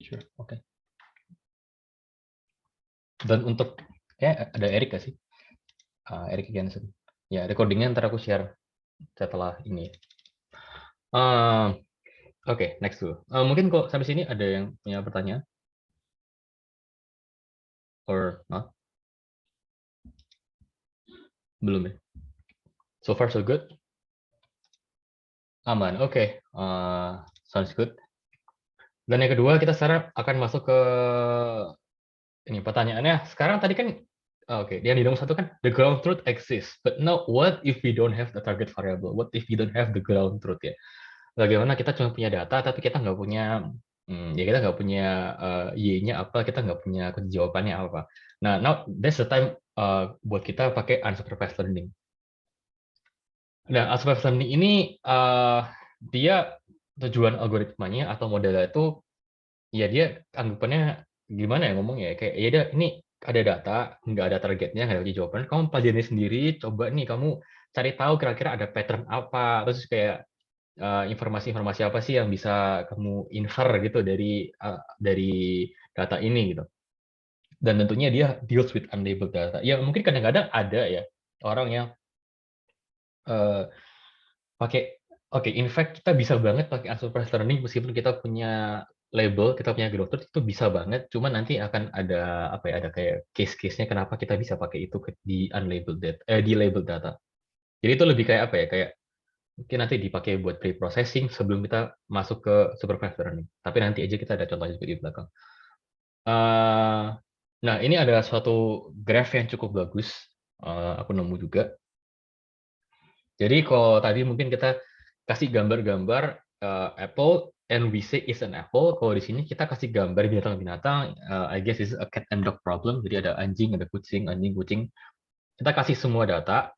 Sure, oke. Dan untuk ada Erik gak sih? Erik Jensen. Ya, recordingnya ntar aku share setelah ini. Oke, next dulu. Mungkin kok sampai sini ada yang punya pertanyaan? Or not? Belum ya? So far so good? Aman, oke. Sounds good. Dan yang kedua, kita sekarang akan masuk ke ini pertanyaannya. Sekarang tadi kan, oke, yang di nomor satu kan, the ground truth exists. But now, what if we don't have the target variable? What if we don't have the ground truth ya? Bagaimana kita cuma punya data, tapi kita nggak punya, ya kita nggak punya y-nya apa, kita nggak punya kunci jawabannya apa. Nah, now that's the time buat kita pakai unsupervised learning. Nah, unsupervised learning ini dia tujuan algoritmanya atau modelnya itu ya dia anggapannya gimana ya ngomongnya ya, kayak ya udah ini ada data, nggak ada targetnya, nggak ada kunci jawaban, kamu pelajari sendiri, coba nih kamu cari tahu kira-kira ada pattern apa, terus kayak informasi-informasi apa sih yang bisa kamu infer gitu dari data ini gitu. Dan tentunya dia deals with unlabeled data. Ya mungkin kadang-kadang ada ya orang yang eh, pakai oke, in fact kita bisa banget pakai unsupervised learning meskipun kita punya label, kita punya growth itu bisa banget. Cuma nanti akan ada apa ya, ada kayak case-case-nya kenapa kita bisa pakai itu di unlabeled data, di labeled data. Jadi itu lebih kayak apa ya, kayak mungkin nanti dipakai buat pre-processing sebelum kita masuk ke supervised learning. Tapi nanti aja kita ada contohnya juga di belakang. Eh, nah, ini ada suatu graph yang cukup bagus. Aku nemu juga. Jadi kalau tadi mungkin kita kasih gambar-gambar apple and we say is an apple. Kalau di sini kita kasih gambar binatang-binatang. I guess is a cat and dog problem. Jadi ada anjing, ada kucing, anjing, kucing. Kita kasih semua data.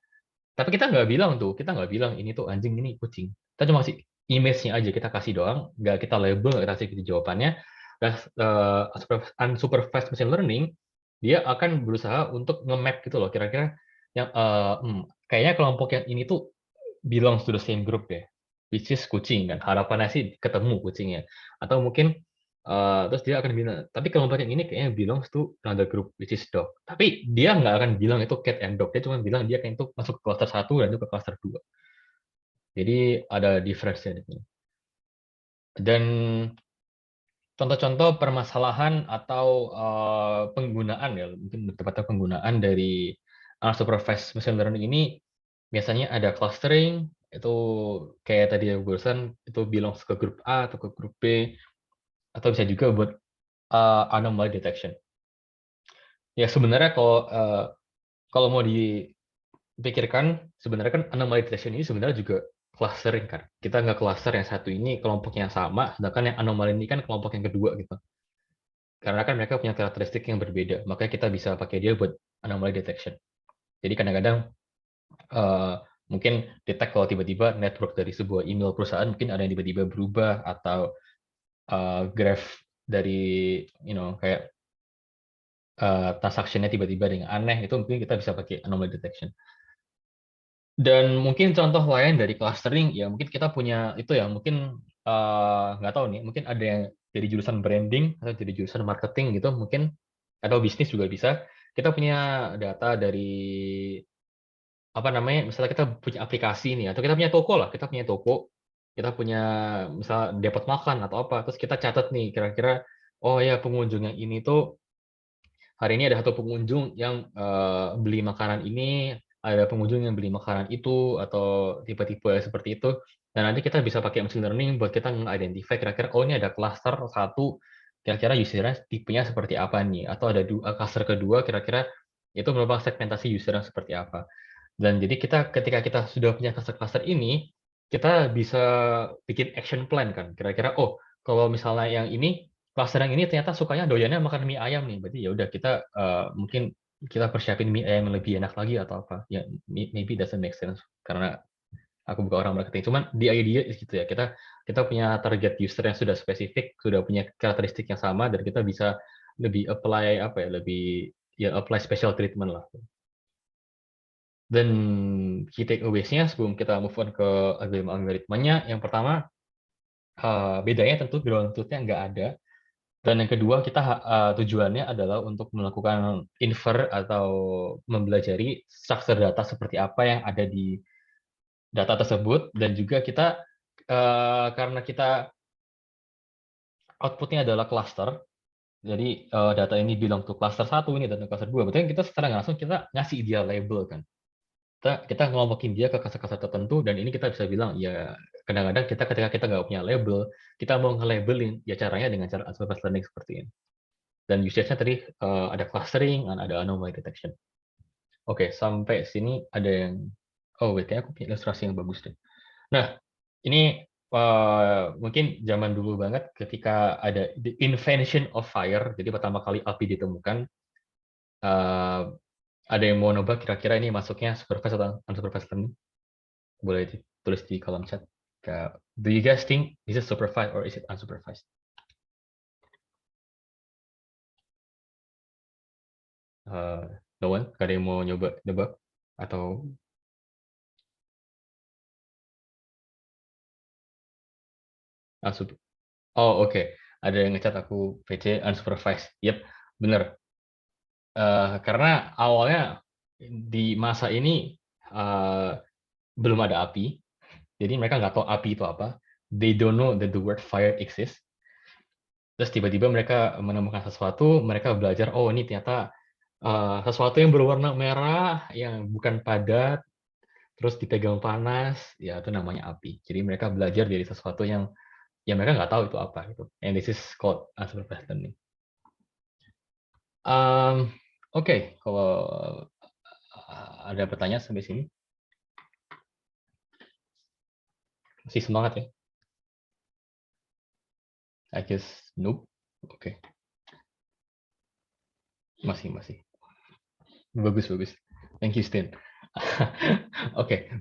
Tapi kita nggak bilang tuh, kita nggak bilang ini tuh anjing, ini kucing. Kita cuma kasih image-nya aja, kita kasih doang, nggak kita label, nggak kita kasih jawabannya. Dan unsupervised machine learning, dia akan berusaha untuk nge-map gitu loh, kira-kira yang kayaknya kelompok yang ini tuh belongs to the same group ya, which is kucing kan. Harapannya sih ketemu kucingnya. Atau mungkin terus dia akan bilang, tapi kelompok yang ini kayaknya belongs to another group, which is dog. Tapi dia nggak akan bilang itu cat and dog. Dia cuma bilang dia kayak itu masuk ke cluster 1 dan itu ke cluster 2. Jadi ada difference-nya di sini. Dan contoh-contoh permasalahan atau penggunaan ya, mungkin tepatnya penggunaan dari unsupervised machine learning ini biasanya ada clustering, itu kayak tadi yang barusan, itu belongs ke grup A atau ke grup B, atau bisa juga buat anomaly detection. Ya sebenarnya kalau mau dipikirkan, sebenarnya kan anomaly detection ini sebenarnya juga clustering kan. Kita nggak cluster yang satu ini kelompoknya yang sama, sedangkan yang anomaly ini kan kelompok yang kedua gitu. Karena kan mereka punya karakteristik yang berbeda, makanya kita bisa pakai dia buat anomaly detection. Jadi kadang-kadang mungkin detect kalau tiba-tiba network dari sebuah email perusahaan mungkin ada yang tiba-tiba berubah, atau graph dari kayak transaksinya tiba-tiba dengan aneh, itu mungkin kita bisa pakai anomaly detection. Dan mungkin contoh lain dari clustering, ya mungkin kita punya itu ya, mungkin nggak tahu nih, mungkin ada yang jadi jurusan branding atau jadi jurusan marketing gitu, mungkin atau bisnis juga bisa. Kita punya data dari apa namanya, misalnya kita punya aplikasi nih, atau kita punya toko lah, kita punya misal depot makan atau apa, terus kita catat nih kira-kira, oh ya pengunjung yang ini tuh hari ini ada satu pengunjung yang beli makanan ini, ada pengunjung yang beli makanan itu, atau tipe-tipe seperti itu. Dan nanti kita bisa pakai machine learning buat kita nge-identify kira-kira, oh ini ada cluster satu, kira-kira usernya tipenya seperti apa nih, atau ada cluster kedua, kira-kira itu merupakan segmentasi user yang seperti apa. Dan jadi ketika kita sudah punya cluster-cluster ini, kita bisa bikin action plan kan. Kira-kira, oh kalau misalnya yang ini, cluster yang ini ternyata sukanya doyannya makan mie ayam nih. Berarti ya udah kita mungkin kita persiapin mie ayam yang lebih enak lagi atau apa. Ya maybe doesn't make sense karena aku bukan orang marketing. Cuman di idea gitu ya. Kita punya target user yang sudah spesifik, sudah punya karakteristik yang sama, dan kita bisa lebih apply apa ya, lebih ya apply special treatment lah. Dan key takeaways-nya sebelum kita move on ke algoritma-algoritmanya, yang pertama, bedanya tentu ground truth-nya nggak ada, Dan yang kedua, tujuannya adalah untuk melakukan infer atau mempelajari struktur data seperti apa yang ada di data tersebut, dan juga kita karena kita outputnya adalah cluster, jadi data ini bilang tuh cluster 1, ini data cluster 2, berarti kita secara nggak langsung kita ngasih dia label kan. Kita ngelompokin dia ke cluster-cluster tertentu, dan ini kita bisa bilang, ya kadang-kadang ketika kita nggak punya label, kita mau nge-labelin, ya caranya dengan cara unsupervised learning seperti ini. Dan usage-nya tadi ada clustering, ada anomaly detection. Oke, sampai sini ada yang, oh wait, kayaknya aku punya ilustrasi yang bagus deh. Nah, ini mungkin zaman dulu banget ketika ada the invention of fire, jadi pertama kali api ditemukan, ada yang mau nyoba kira-kira ini masuknya supervised atau unsupervised learning? Boleh ditulis di kolom chat. Do you guys think this is supervised or is it unsupervised? No one? Gak ada yang mau nyoba nebak? Atau oh oke, ada yang ngecat aku PC unsupervised. Yep, bener. Karena awalnya di masa ini belum ada api, jadi mereka nggak tahu api itu apa. They don't know that the word fire exists. Terus tiba-tiba mereka menemukan sesuatu, mereka belajar, oh ini ternyata sesuatu yang berwarna merah, yang bukan padat, terus dipegang panas, ya itu namanya api. Jadi mereka belajar dari sesuatu yang mereka nggak tahu itu apa gitu. And this is called unsupervised learning. Oke, kalau ada pertanyaan sampai sini, masih semangat ya? I guess nope. Oke, masih. Bagus. Thank you, Stin. Oke,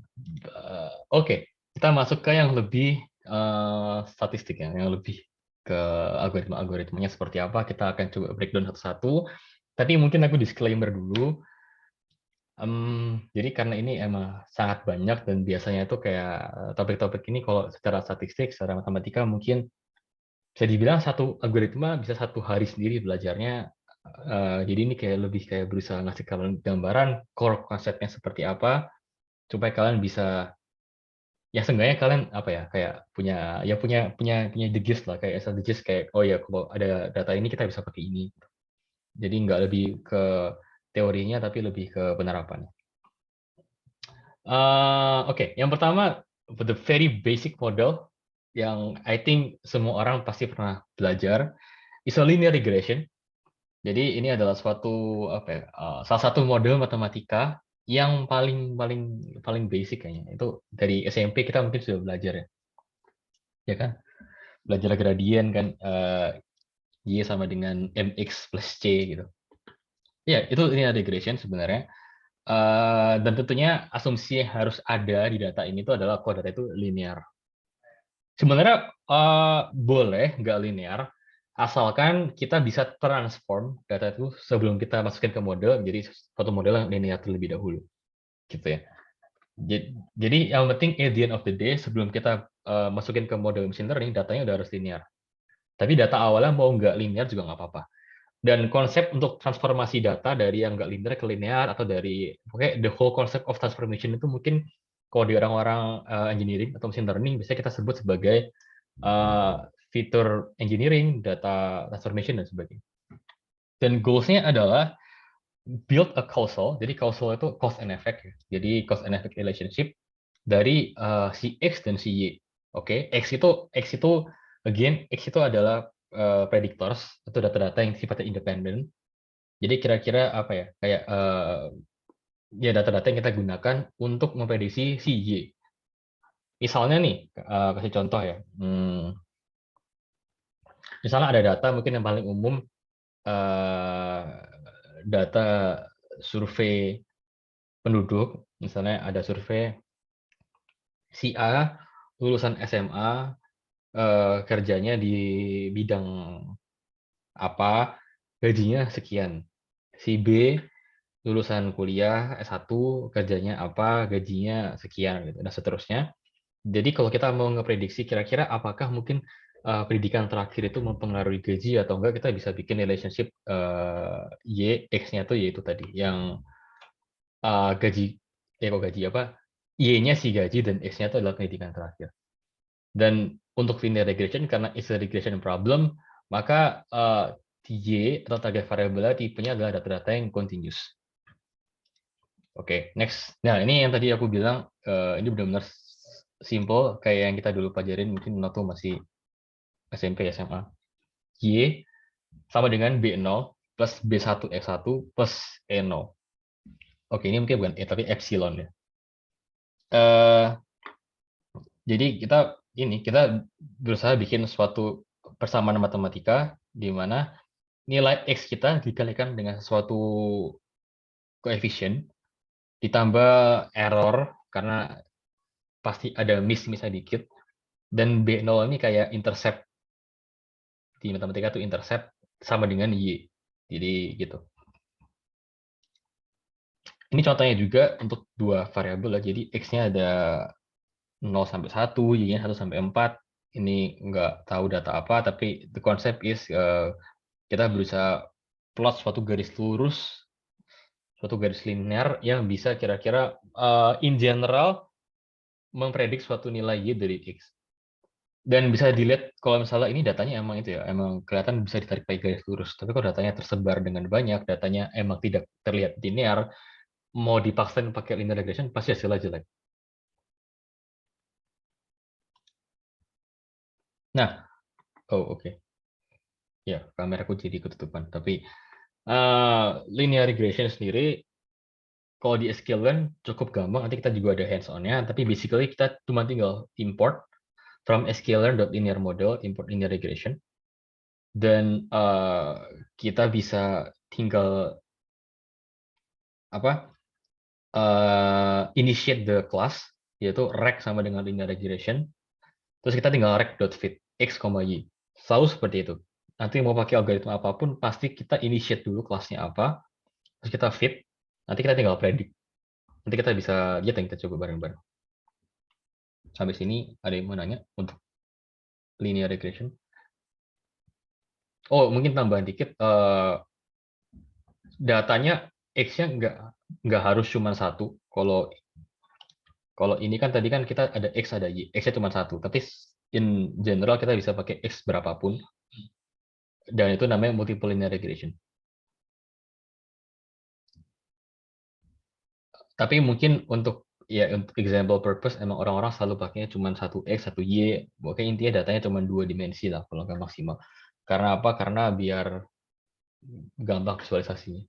oke. Kita masuk ke yang lebih statistik ya, yang lebih ke algoritmanya seperti apa. Kita akan coba breakdown satu-satu. Tapi mungkin aku disclaimer dulu. Jadi karena ini emang sangat banyak dan biasanya itu kayak topik-topik ini kalau secara statistik, secara matematika mungkin bisa dibilang satu algoritma bisa 1 hari sendiri belajarnya. Jadi ini kayak lebih kayak berusaha ngasih kalian gambaran core konsepnya seperti apa, supaya kalian bisa, ya seenggaknya kalian apa ya, kayak punya the gist lah, kayak asal the gist, kayak oh ya kalau ada data ini kita bisa pakai ini. Jadi nggak lebih ke teorinya tapi lebih ke penerapannya. Oke, yang pertama the very basic model yang I think semua orang pasti pernah belajar is a linear regression. Jadi ini adalah suatu apa ya, salah satu model matematika yang paling basic kayaknya. Itu dari SMP kita mungkin sudah belajar ya. Ya kan? Belajar gradien kan, Y sama dengan MX plus C gitu. Ya, itu linear regression sebenarnya. Dan tentunya asumsi yang harus ada di data ini itu adalah kalau data itu linear. Sebenarnya boleh nggak linear, asalkan kita bisa transform data itu sebelum kita masukin ke model menjadi suatu model yang linear terlebih dahulu, gitu ya. Jadi yang penting at the end of the day sebelum kita masukin ke model machine learning, datanya udah harus linear. Tapi data awalnya mau nggak linear juga nggak apa-apa. Dan konsep untuk transformasi data dari yang nggak linear ke linear, atau dari pokoknya the whole concept of transformation itu mungkin kalau di orang-orang engineering atau machine learning biasanya kita sebut sebagai feature engineering, data transformation dan sebagainya. Dan goals-nya adalah build a causal. Jadi causal itu cause and effect ya. Jadi cause and effect relationship dari si X dan si Y. Oke, X itu again X itu adalah predictors atau data-data yang sifatnya independen. Jadi kira-kira apa ya? Kayak ya data-data yang kita gunakan untuk memprediksi si Y. Misalnya nih, kasih contoh ya. Misalnya ada data mungkin yang paling umum, data survei penduduk. Misalnya ada survei si A lulusan SMA, kerjanya di bidang apa, gajinya sekian. Si B lulusan kuliah S1, kerjanya apa, gajinya sekian gitu, dan seterusnya. Jadi kalau kita mau ngeprediksi kira-kira apakah mungkin pendidikan terakhir itu mempengaruhi gaji atau enggak, kita bisa bikin relationship Y, X-nya tuh yaitu tadi, yang gaji, kok gaji apa, Y-nya si gaji dan X-nya itu adalah pendidikan terakhir. Dan untuk linear regression, karena it's a regression problem, maka Y atau target variable tipenya adalah data-data yang continuous. Oke, next. Nah, ini yang tadi aku bilang, ini benar-benar simple, kayak yang kita dulu pelajarin mungkin waktu masih SMP, SMA. Y sama dengan B0 plus B1 X1 plus E0. Oke, ini mungkin bukan E, tapi epsilon ya. Jadi kita berusaha bikin suatu persamaan matematika di mana nilai X kita dikalikan dengan suatu koefisien, ditambah error, karena pasti ada miss-missnya dikit, dan B0 ini kayak intercept, di matematika itu intercept sama dengan Y. Jadi gitu. Ini contohnya juga untuk dua variabel, jadi X-nya ada 0 sampai 1, Y-nya 1 sampai 4. Ini nggak tahu data apa, tapi the concept is kita berusaha plot suatu garis lurus, suatu garis linear yang bisa kira-kira in general mempredik suatu nilai Y dari X. Dan bisa dilihat kalau misalnya ini datanya emang itu ya, emang kelihatan bisa ditarik pakai garis lurus. Tapi kalau datanya tersebar dengan banyak, datanya emang tidak terlihat linear, mau dipaksain pakai linear regression, pasti hasilnya jelek. Nah, oke. Ya, kameraku jadi ketutupan. Tapi linear regression sendiri, kalau di sklearn cukup gampang. Nanti kita juga ada hands-on-nya. Tapi basically kita cuma tinggal import from sklearn.linear model, import linear regression. Dan kita bisa tinggal initiate the class, yaitu rect sama dengan linear regression. Terus kita tinggal rect.fit x, y. Selalu seperti itu. Nanti mau pakai algoritma apapun, pasti kita initiate dulu kelasnya apa, terus kita fit, nanti kita tinggal predict. Nanti kita bisa lihat, yang kita coba bareng-bareng. Sampai sini ada yang mau nanya untuk linear regression? Oh, mungkin tambahan dikit. Datanya X-nya nggak harus cuma satu. Kalau ini kan tadi kan kita ada X, ada Y. X-nya cuma satu. Tapi in general kita bisa pakai X berapapun. Dan itu namanya multiple linear regression. Tapi mungkin untuk example purpose, emang orang-orang selalu pakainya cuma satu X, satu Y. Oke, intinya datanya cuma 2 dimensi lah, kalau nggak maksimal. Karena apa? Karena biar gampang visualisasinya.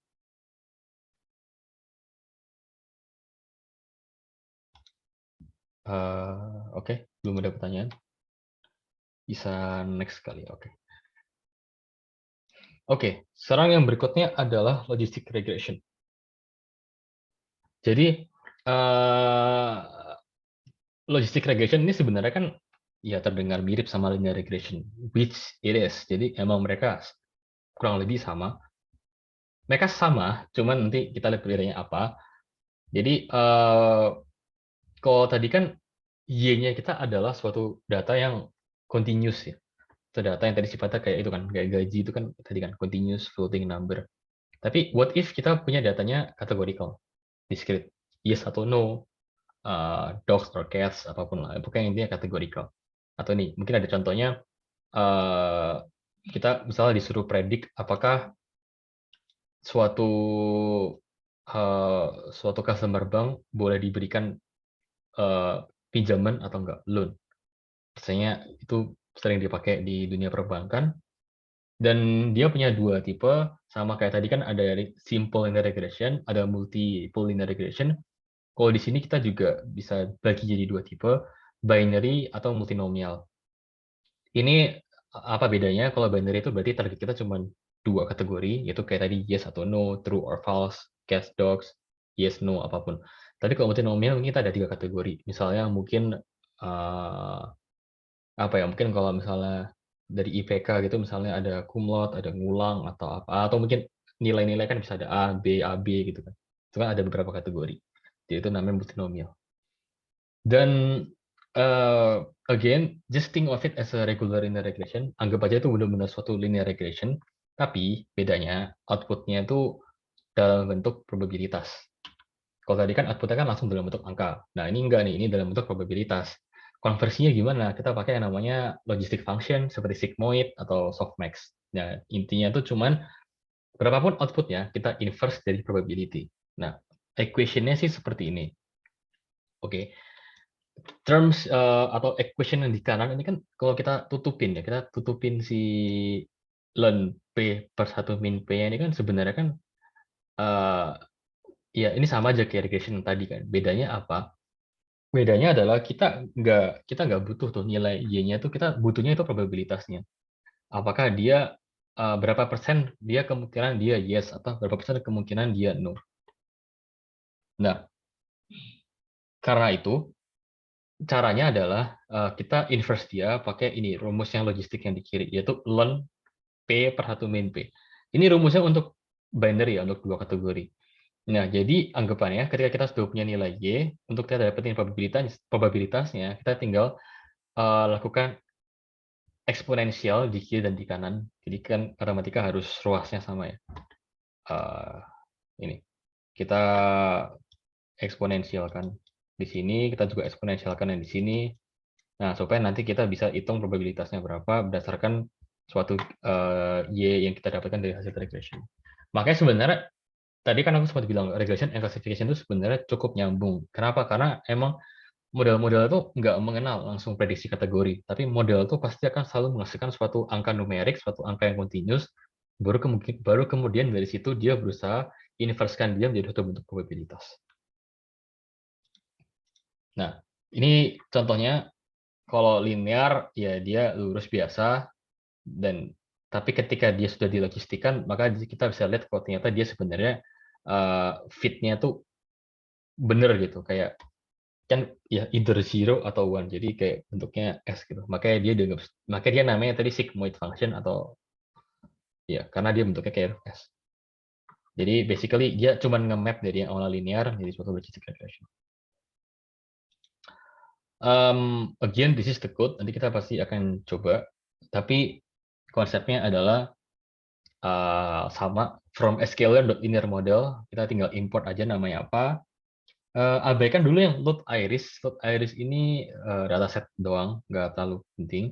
Oke, belum ada pertanyaan. Bisa next kali, oke. Oke, sekarang yang berikutnya adalah logistic regression. Jadi, logistic regression ini sebenarnya kan ya terdengar mirip sama linear regression, which it is. Jadi emang mereka kurang lebih sama. Mereka sama, cuman nanti kita lihat bedanya apa. Jadi kalau tadi kan Y-nya kita adalah suatu data yang continuous ya. Itu data yang tadi sifatnya kayak itu kan, kayak gaji itu kan tadi kan continuous floating number. Tapi what if kita punya datanya categorical, discrete, yes atau no, dogs or cats, apapun lah. Pokoknya intinya categorical. Atau nih, mungkin ada contohnya, kita misalnya disuruh predik apakah suatu suatu customer bank boleh diberikan pinjaman atau enggak, loan. Biasanya itu sering dipakai di dunia perbankan. Dan dia punya dua tipe, sama kayak tadi kan ada simple linear regression, ada multiple linear regression. Kalau di sini kita juga bisa bagi jadi dua tipe, binary atau multinomial. Ini apa bedanya? Kalau binary itu berarti target kita cuma dua kategori, yaitu kayak tadi yes atau no, true or false, cats, dogs, yes, no, apapun. Tapi kalau multinomial mungkin kita ada tiga kategori. Misalnya mungkin apa ya? Mungkin kalau misalnya dari IPK gitu, misalnya ada cum laude, ada ngulang atau apa, atau mungkin nilai-nilai kan bisa ada A, B, AB gitu kan. Itu kan ada beberapa kategori. Jadi itu namanya multinomial. Dan again, just think of it as a regular linear regression. Anggap aja itu benar-benar suatu linear regression, tapi bedanya outputnya itu dalam bentuk probabilitas. Kalau tadi kan outputnya kan langsung dalam bentuk angka. Nah ini enggak nih, ini dalam bentuk probabilitas. Konversinya gimana? Kita pakai yang namanya logistic function seperti sigmoid atau softmax. Nah intinya tuh cuman berapapun outputnya kita inverse dari probability. Nah equationnya sih seperti ini. Oke, terms atau equation yang di kanan ini kan kalau kita tutupin ya, kita tutupin si ln p per 1 min p ini kan sebenarnya kan eh, ya ini sama aja kayak regression tadi kan. Bedanya apa? Bedanya adalah kita nggak butuh tuh nilai y-nya tuh, kita butuhnya itu probabilitasnya. Apakah dia berapa persen dia kemungkinan dia yes atau berapa persen kemungkinan dia no. Nah, karena itu caranya adalah kita inverse dia pakai ini rumus yang logistik yang di kiri yaitu ln p per 1 min p. Ini rumusnya untuk binary ya, untuk dua kategori. Nah, jadi anggapannya ketika kita sudah punya nilai y, untuk kita dapetin probabilitasnya, kita tinggal lakukan eksponensial di kiri dan di kanan. Jadi kan matematika harus ruasnya sama ya. Ini kita eksponensialkan di sini, kita juga eksponensialkan yang di sini. Nah, supaya nanti kita bisa hitung probabilitasnya berapa berdasarkan suatu y yang kita dapatkan dari hasil regression. Makanya sebenarnya tadi kan aku sempat bilang regression and classification itu sebenarnya cukup nyambung. Kenapa? Karena emang model-model itu nggak mengenal langsung prediksi kategori, tapi model itu pasti akan selalu menghasilkan suatu angka numerik, suatu angka yang continuous, baru kemudian dari situ dia berusaha inversekan dia menjadi suatu bentuk probabilitas. Nah, ini contohnya kalau linear ya dia lurus biasa, dan tapi ketika dia sudah dilogistikan maka kita bisa lihat kalau ternyata dia sebenarnya fit-nya tuh bener gitu, kayak kan ya either zero atau one, jadi kayak bentuknya S gitu, makanya dia namanya tadi sigmoid function atau ya karena dia bentuknya kayak S. Jadi basically dia cuma nge-map dari yang awalnya linear jadi suatu logistic regression. Again, this is the code. Nanti kita pasti akan coba. Tapi konsepnya adalah sama from scalar.linear model. Kita tinggal import aja namanya apa. Abaikan dulu yang load iris. Load iris ini dataset doang, nggak terlalu penting.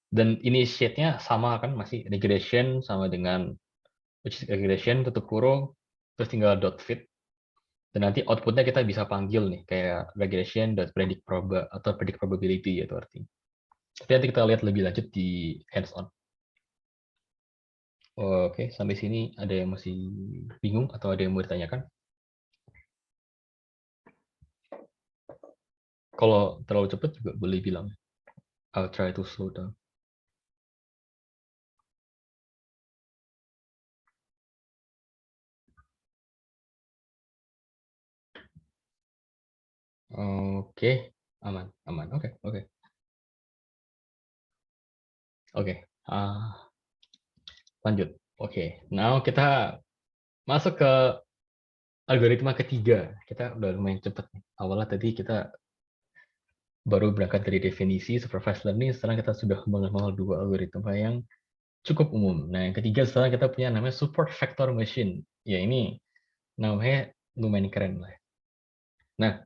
Dan initiate-nya sama kan, masih regression sama dengan regression tutup kurung, terus tinggal dot fit. Dan nanti outputnya kita bisa panggil nih, kayak regression dan predict proba atau predict probability itu artinya. Tapi nanti kita lihat lebih lanjut di hands-on. Oke, sampai sini ada yang masih bingung atau ada yang mau ditanyakan? Kalau terlalu cepat juga boleh bilang. I'll try to slow down. Oke, aman, aman. Oke, oke. Oke, lanjut. Oke, now kita masuk ke algoritma ketiga. Kita udah lumayan cepat. Awalnya tadi kita baru berangkat dari definisi supervised learning, sekarang kita sudah mengenal dua algoritma yang cukup umum. Nah, yang ketiga sekarang kita punya namanya support vector machine. Ya, ini namanya lumayan keren lah. Nah,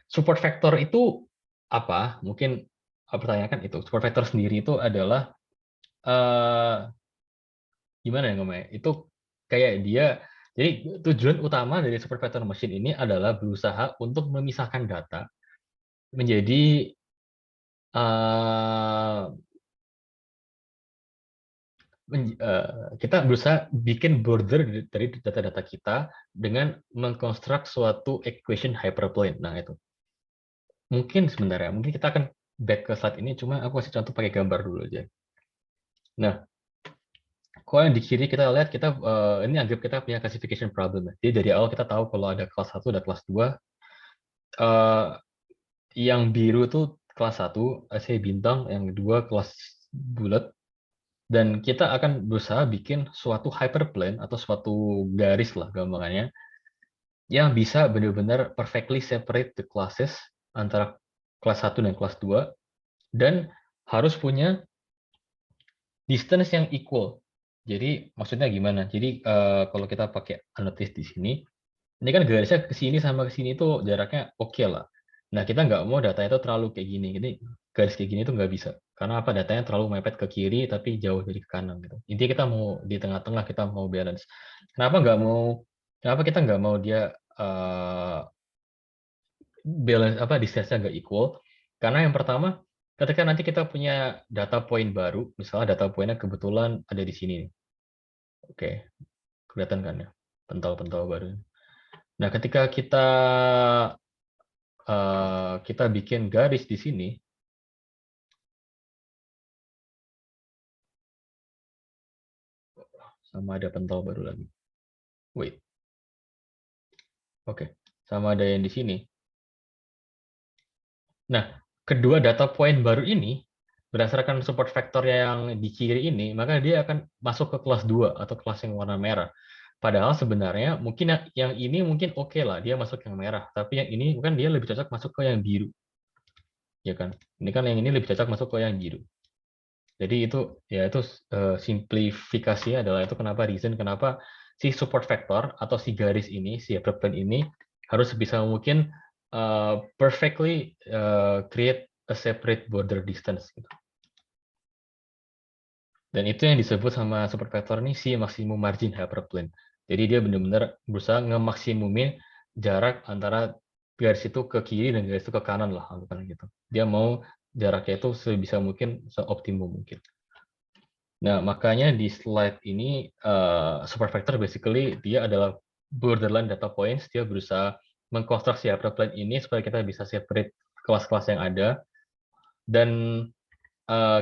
support vector itu apa? Mungkin pertanyakan itu. Support vector sendiri itu adalah gimana ya ngomongnya? Itu kayak dia, jadi tujuan utama dari support vector machine ini adalah berusaha untuk memisahkan data menjadi kita berusaha bikin border dari data-data kita dengan mengkonstruk suatu equation hyperplane. Nah, itu. Mungkin sebenarnya, mungkin kita akan back ke slide ini, cuma aku kasih contoh pakai gambar dulu aja. Nah, kalau yang di kiri kita lihat, ini anggap kita punya classification problem. Jadi dari awal kita tahu kalau ada kelas 1, ada kelas 2. Yang biru tuh kelas 1, saya bintang, yang kedua kelas bulat. Dan kita akan berusaha bikin suatu hyperplane atau suatu garis lah gambarannya yang bisa benar-benar perfectly separate the classes antara kelas 1 dan kelas 2, dan harus punya distance yang equal. Jadi maksudnya gimana? Jadi kalau kita pakai annotate di sini, ini kan garisnya ke sini sama ke sini itu jaraknya oke lah. Nah, kita nggak mau datanya itu terlalu kayak gini. Jadi garis kayak gini itu nggak bisa. Karena apa? Datanya terlalu mepet ke kiri tapi jauh dari ke kanan gitu. Intinya kita mau di tengah-tengah, kita mau balance. Kenapa kita nggak mau dia balance apa distance-nya nggak equal? Karena yang pertama, ketika nanti kita punya data point baru, misalnya data point-nya kebetulan ada di sini. Oke, kelihatan kan ya? Pentol-pentol baru. Nah, ketika kita bikin garis di sini, sama ada pentol baru lagi. Wait. Oke, sama ada yang di sini. Nah, kedua data point baru ini, berdasarkan support vector yang di kiri ini, maka dia akan masuk ke kelas 2 atau kelas yang warna merah. Padahal sebenarnya mungkin yang ini mungkin oke lah, dia masuk yang merah. Tapi yang ini bukan, dia lebih cocok masuk ke yang biru. Ya kan? Ini kan yang ini lebih cocok masuk ke yang biru. Jadi itu ya itu simplifikasinya adalah itu kenapa si support vector atau si garis ini, si hyperplane ini harus sebisa mungkin perfectly create a separate border distance gitu. Dan itu yang disebut sama support vector ini si maksimum margin hyperplane. Jadi dia benar-benar berusaha ngemaksimumin jarak antara garis itu ke kiri dan garis itu ke kanan lah, anggapan gitu. Dia mau jaraknya itu sebisa mungkin seoptimum mungkin. Nah, makanya di slide ini super vector basically dia adalah borderline data points. Dia berusaha mengkonstruksi hyperplane ini supaya kita bisa separate kelas-kelas yang ada, dan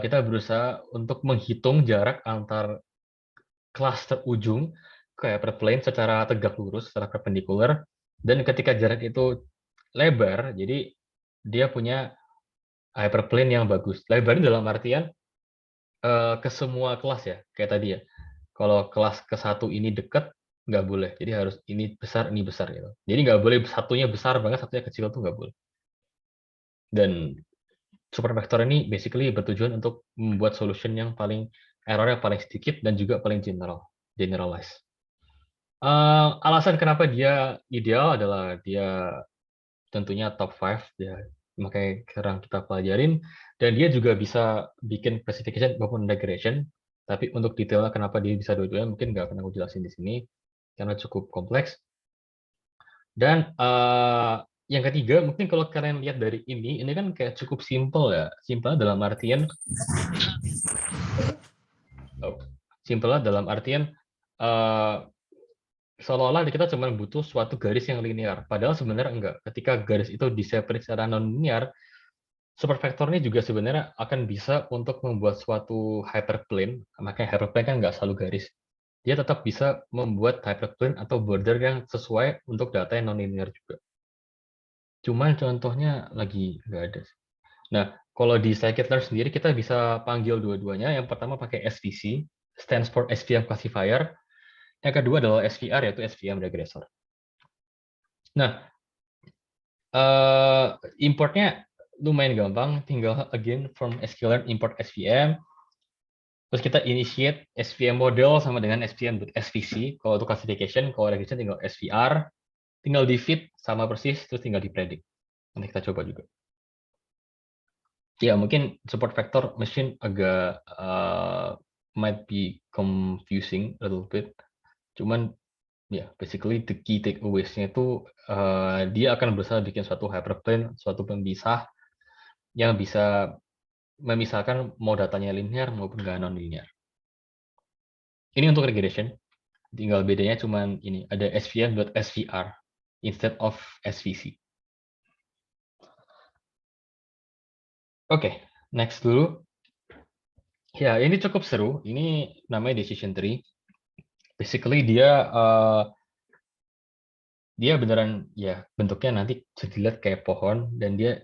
kita berusaha untuk menghitung jarak antar kelas terujung ke hyperplane secara tegak lurus, secara perpendikular. Dan ketika jarak itu lebar, jadi dia punya hyperplane yang bagus. Lebar ini dalam artian ke semua kelas ya, kayak tadi ya. Kalau kelas ke-1 ini dekat, nggak boleh. Jadi harus ini besar gitu. Jadi nggak boleh satunya besar banget, satunya kecil tuh nggak boleh. Dan super vector ini basically bertujuan untuk membuat solution yang errornya paling sedikit dan juga paling generalized. Alasan kenapa dia ideal adalah dia tentunya top 5 ya, makanya sekarang kita pelajarin, dan dia juga bisa bikin classification maupun regression. Tapi untuk detailnya kenapa dia bisa dua-duanya mungkin nggak akan aku jelasin di sini karena cukup kompleks. Dan yang ketiga, mungkin kalau kalian lihat dari ini kan kayak cukup simple ya. Simple dalam artian seolah-olah kita cuma butuh suatu garis yang linear. Padahal sebenarnya enggak. Ketika garis itu diseparate secara non-linear, supervector ini juga sebenarnya akan bisa untuk membuat suatu hyperplane. Makanya hyperplane kan nggak selalu garis. Dia tetap bisa membuat hyperplane atau border yang sesuai untuk data yang non-linear juga. Cuman contohnya lagi nggak ada. Nah, kalau di scikit-learn sendiri kita bisa panggil dua-duanya. Yang pertama pakai SVC, stands for SVM classifier. Yang kedua adalah SVR, yaitu SVM regressor. Nah, importnya lumayan gampang. Tinggal again from sklearn import SVM. Terus kita initiate SVM model sama dengan SVM.svc. Kalau untuk classification, kalau regression tinggal SVR. Tinggal di feed sama persis, terus tinggal di predict. Nanti kita coba juga. Ya, mungkin support vector machine agak might be confusing a little bit. Cuman ya, basically the key takeaways-nya itu dia akan berusaha bikin suatu hyperplane, suatu pemisah yang bisa memisahkan mau datanya linear maupun nggak non-linear. Ini untuk regression. Tinggal bedanya cuman ini, ada svm.svr instead of svc. Oke, next dulu. Ya, ini cukup seru. Ini namanya decision tree. Basically dia beneran ya bentuknya nanti bisa dilihat kayak pohon, dan dia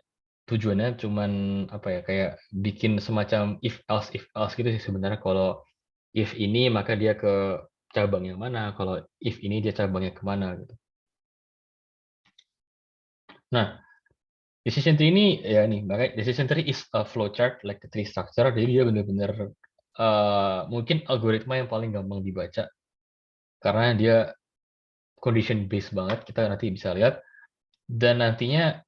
tujuannya cuman apa ya, kayak bikin semacam if else gitu sih sebenarnya. Kalau if ini maka dia ke cabang yang mana, kalau if ini dia cabangnya kemana gitu. Nah, Decision tree ini ya nih, makanya decision tree is a flowchart like the tree structure. Jadi dia benar-benar mungkin algoritma yang paling gampang dibaca karena dia condition based banget. Kita nanti bisa lihat dan nantinya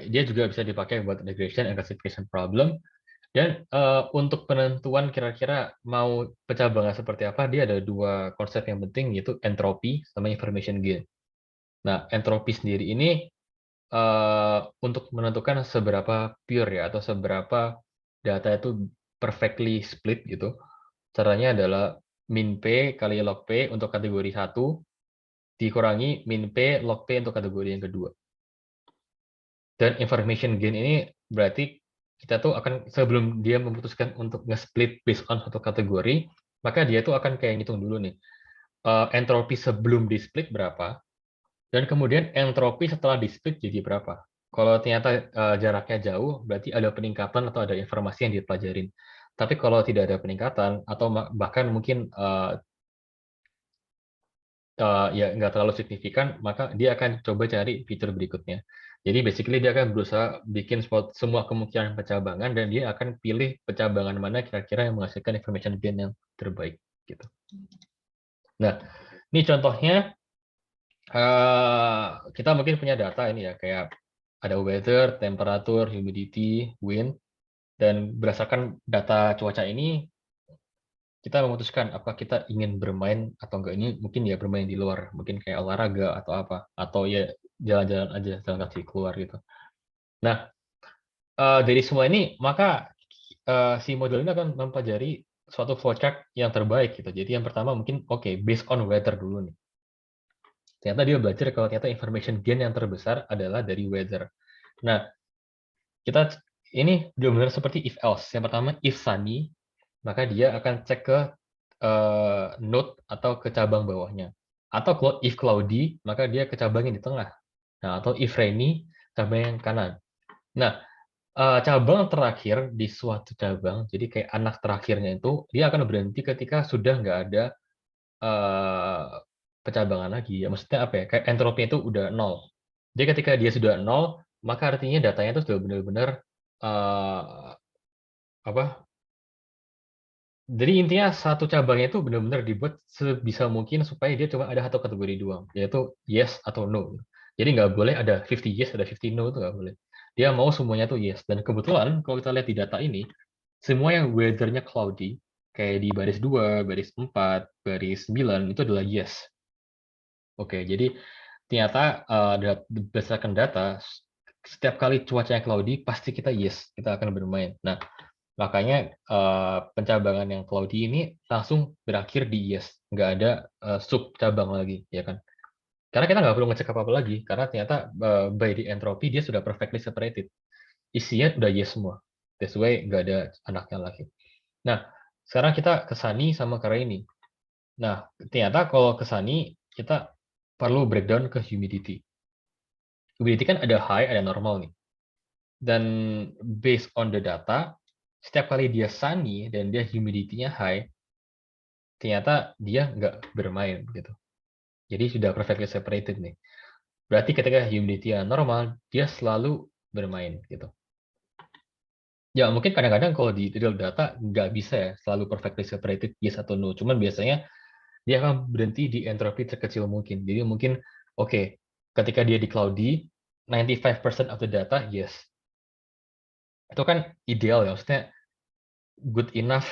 dia juga bisa dipakai buat regression and classification problem. Dan untuk penentuan kira-kira mau pecah banget seperti apa, dia ada dua konsep yang penting yaitu entropy sama information gain. Nah, entropy sendiri ini untuk menentukan seberapa pure ya atau seberapa data itu perfectly split gitu. Caranya adalah min P kali log P untuk kategori 1 dikurangi min P log P untuk kategori yang kedua. Dan information gain ini berarti kita tuh akan sebelum dia memutuskan untuk nge-split based on satu kategori, maka dia tuh akan kayak ngitung dulu nih, entropi sebelum di-split berapa, dan kemudian entropi setelah di-split jadi berapa. Kalau ternyata jaraknya jauh, berarti ada peningkatan atau ada informasi yang dipelajarin. Tapi kalau tidak ada peningkatan, atau bahkan mungkin ya nggak terlalu signifikan, maka dia akan coba cari fitur berikutnya. Jadi basically dia akan berusaha bikin semua kemungkinan pecabangan dan dia akan pilih pecabangan mana kira-kira yang menghasilkan information gain yang terbaik gitu. Nah, ini contohnya kita mungkin punya data ini ya kayak ada weather, temperature, humidity, wind, dan berdasarkan data cuaca ini kita memutuskan apakah kita ingin bermain atau enggak. Ini mungkin ya bermain di luar, mungkin kayak olahraga atau apa, atau ya jalan-jalan aja, jalan kaki keluar gitu. Nah, dari semua ini maka si model ini akan mempelajari suatu flowchart yang terbaik gitu. Jadi yang pertama mungkin based on weather dulu nih. Ternyata dia belajar kalau ternyata information gain yang terbesar adalah dari weather. Nah, kita ini benar-benar seperti if else. Yang pertama if sunny, maka dia akan cek ke node atau ke cabang bawahnya. Atau if cloudy, maka dia ke cabang yang di tengah. Nah, atau if rainy, cabang yang kanan. Nah, cabang terakhir di suatu cabang, jadi kayak anak terakhirnya itu, dia akan berhenti ketika sudah nggak ada pecabangan lagi. Ya, maksudnya apa ya? Kayak entropinya itu udah nol. Jadi ketika dia sudah nol, maka artinya datanya itu sudah benar-benar apa jadi intinya satu cabangnya itu benar-benar dibuat sebisa mungkin supaya dia cuma ada satu kategori doang, yaitu yes atau no. Jadi nggak boleh ada 50 yes, ada 50 no, itu nggak boleh. Dia mau semuanya tuh yes. Dan kebetulan kalau kita lihat di data ini, semua yang weather-nya cloudy, kayak di baris 2, baris 4, baris 9, itu adalah yes. Oke, jadi ternyata berdasarkan data, setiap kali cuacanya cloudy, pasti kita yes, kita akan bermain. Nah, makanya pencabangan yang cloudy ini langsung berakhir di yes, nggak ada sub cabang lagi, ya kan? Karena kita nggak perlu ngecek apa-apa lagi, karena ternyata by the entropy dia sudah perfectly separated. Isinya udah yes semua. That's why nggak ada anaknya lagi. Nah, sekarang kita ke Sunny sama ke Rainy. Nah, ternyata kalau ke Sunny, kita perlu breakdown ke humidity. Humidity kan ada high, ada normal nih. Dan based on the data, setiap kali dia sunny dan dia humidity-nya high, ternyata dia nggak bermain gitu. Jadi sudah perfectly separated nih. Berarti ketika humidity-nya normal, dia selalu bermain gitu. Ya mungkin kadang-kadang kalau di real data nggak bisa ya selalu perfectly separated yes atau no. Cuman biasanya dia akan berhenti di entropy terkecil mungkin. Jadi mungkin ketika dia di cloudy, 95% of the data yes. Itu kan ideal ya, maksudnya good enough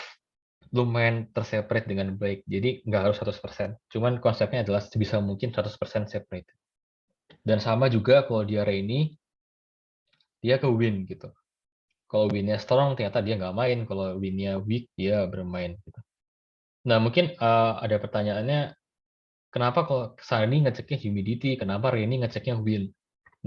lumayan terseparate dengan baik. Jadi nggak harus 100%. Cuman konsepnya adalah sebisa mungkin 100% separate. Dan sama juga kalau dia rainy, dia ke win gitu. Kalau winnya strong, ternyata dia nggak main. Kalau winnya weak, dia bermain. Gitu. Nah, mungkin ada pertanyaannya, kenapa kalau Sunny ngeceknya humidity, kenapa rainy ngeceknya wind?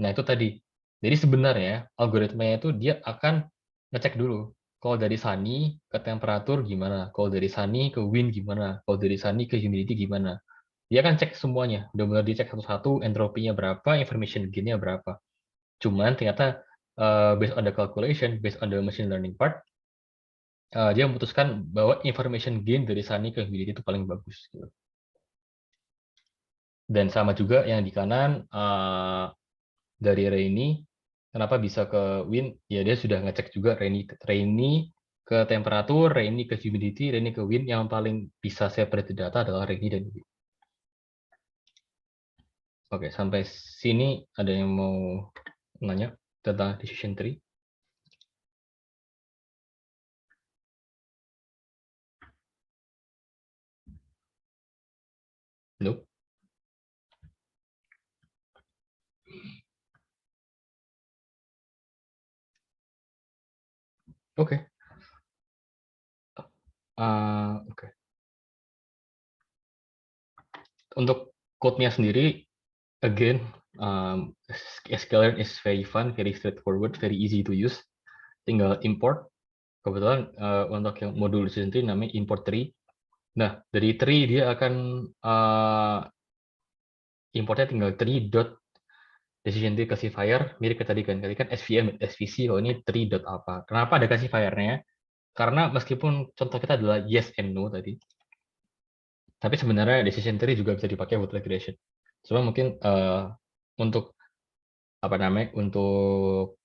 Nah, itu tadi. Jadi sebenarnya algoritmanya itu dia akan ngecek dulu. Kalau dari sunny ke temperatur gimana? Kalau dari sunny ke wind gimana? Kalau dari sunny ke humidity gimana? Dia akan cek semuanya. Benar-benar dicek satu-satu, entropinya berapa, information gain-nya berapa. Cuman ternyata based on the calculation, based on the machine learning part, dia memutuskan bahwa information gain dari sunny ke humidity itu paling bagus. Gitu. Dan sama juga yang di kanan, dari Rainy, kenapa bisa ke wind? Ya dia sudah ngecek juga Rainy ke temperatur, Rainy ke humidity, Rainy ke wind. Yang paling bisa separate data adalah Rainy dan wind. Oke, sampai sini ada yang mau nanya tentang decision tree? Nope. Oke. Oke. Untuk code-nya sendiri, again, sklearn is very fun, very straightforward, very easy to use. Tinggal import. Kebetulan untuk yang modul decision tree namanya import tree. Nah, dari tree dia akan importnya tinggal tree dot decision tree classifier, mirip kayak tadi kan. Tadi kan SVM, SVC, kalau ini tree dot apa. Kenapa ada classifiernya? Karena meskipun contoh kita adalah yes and no tadi, tapi sebenarnya decision tree juga bisa dipakai buat regression. Cuma mungkin untuk apa namanya, untuk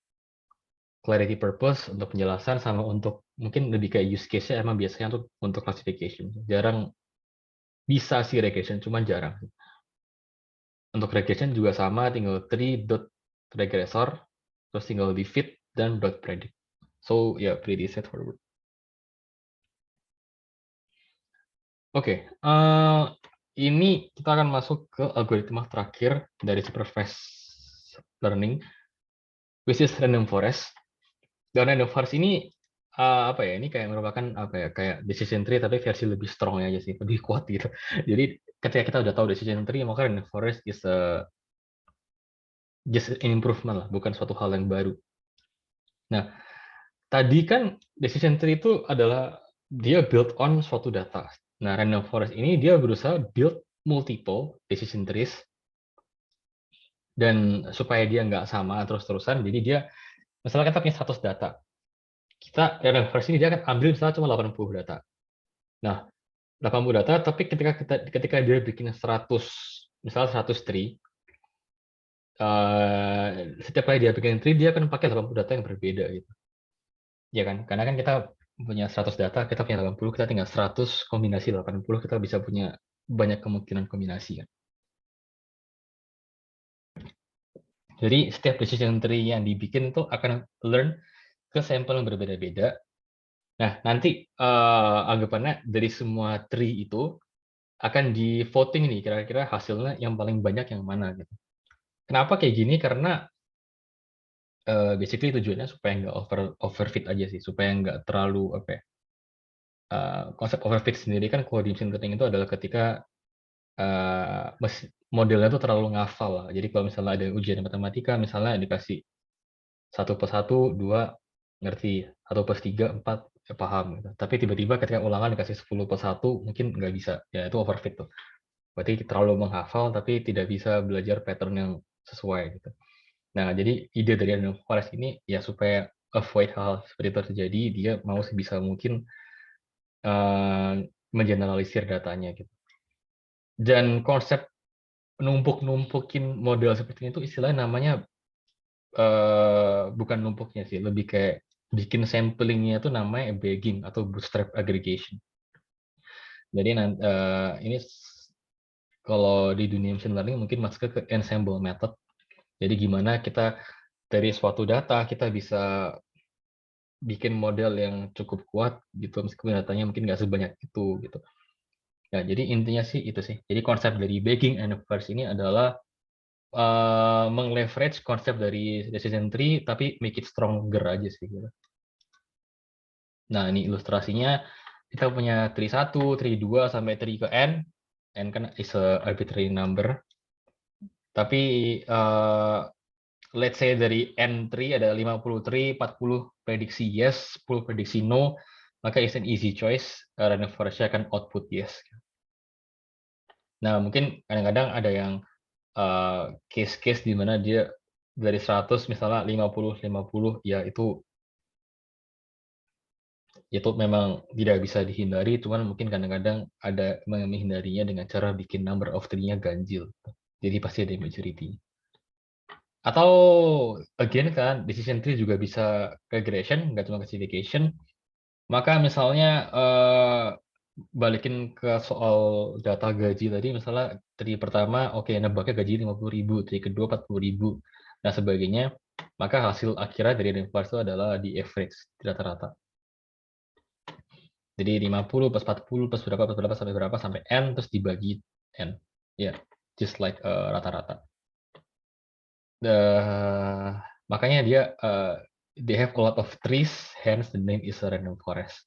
clarity purpose, untuk penjelasan, sama untuk mungkin lebih kayak use case-nya emang biasanya untuk classification. Jarang bisa sih regression, cuman jarang. Untuk regression juga sama, tinggal tree dot regressor, terus tinggal di fit dan dot predict. So ya, yeah, pretty straightforward. Oke, ini kita akan masuk ke algoritma terakhir dari supervised learning, which is random forest. Dan random forest ini apa ya? Ini kayak merupakan apa ya? Kayak decision tree tapi versi lebih strong aja sih, lebih kuat gitu. Jadi ketika kita udah tahu decision tree, maka random forest is just an improvement lah, bukan suatu hal yang baru. Nah, tadi kan decision tree itu adalah dia build on suatu data. Nah, random forest ini dia berusaha build multiple decision trees dan supaya dia nggak sama terus-terusan. Jadi dia, misalnya kita punya 100 data, kita random forest ini dia akan ambil misalnya cuma 80 data. Nah, 80 data, tapi ketika dia bikin 100, misalnya 100 tree, setiap kali dia bikin tree, dia akan pakai 80 data yang berbeda gitu. Ya kan? Karena kan kita punya 100 data, kita punya 80, kita tinggal 100 kombinasi 80, kita bisa punya banyak kemungkinan kombinasi kan. Jadi setiap decision tree yang dibikin itu akan learn ke sampel yang berbeda-beda. Nah, nanti anggapannya dari semua tree itu akan di voting nih, kira-kira hasilnya yang paling banyak yang mana gitu. Kenapa kayak gini? Karena basically tujuannya supaya nggak overfit aja sih, supaya nggak terlalu apa ya, konsep overfit sendiri kan kalau di machine learning itu adalah ketika modelnya itu terlalu ngafal lah. Jadi kalau misalnya ada ujian matematika, misalnya dikasih 1+1, 2 ngerti, 1+3, 4 ya paham gitu. Tapi tiba-tiba ketika ulangan dikasih 10+1 mungkin nggak bisa, ya itu overfit tuh. Berarti terlalu menghafal tapi tidak bisa belajar pattern yang sesuai gitu. Nah, jadi ide dari random forest ini ya supaya avoid hal seperti itu terjadi, dia mau sebisa mungkin mengeneralisir datanya gitu. Dan konsep numpuk-numpukin model seperti itu istilahnya namanya bukan numpuknya sih, lebih kayak bikin samplingnya itu namanya bagging atau bootstrap aggregation. Jadi ini kalau di dunia machine learning mungkin masuk ke ensemble method. Jadi gimana kita dari suatu data kita bisa bikin model yang cukup kuat gitu meskipun datanya mungkin nggak sebanyak itu gitu. Ya, jadi intinya sih itu sih. Jadi konsep dari bagging and inverse ini adalah meng-leverage konsep dari decision tree tapi make it stronger aja sih gitu. Nah, ini ilustrasinya kita punya tree 1, tree 2 sampai tree ke n. N kan is a arbitrary number. Tapi let's say dari n tree ada 50 tree, 40 prediksi yes, 10 prediksi no, maka is an easy choice. Random forest akan output yes. Nah, mungkin kadang-kadang ada yang case-case di mana dia dari 100 misalnya 50 ya itu memang tidak bisa dihindari, cuman mungkin kadang-kadang ada menghindarinya dengan cara bikin number of tree-nya ganjil. Jadi pasti ada majority. Atau again kan decision tree juga bisa regression, nggak cuma classification. Maka misalnya balikin ke soal data gaji tadi, misalnya tree pertama oke nebaknya gaji 50.000, tree kedua 40.000 dan sebagainya. Maka hasil akhirnya dari reinforce itu adalah di average, di rata-rata. Jadi 50 plus 40 plus berapa sampai berapa sampai n terus dibagi n. Ya, yeah, just like rata-rata. Makanya dia they have a lot of trees, hence the name is a random forest.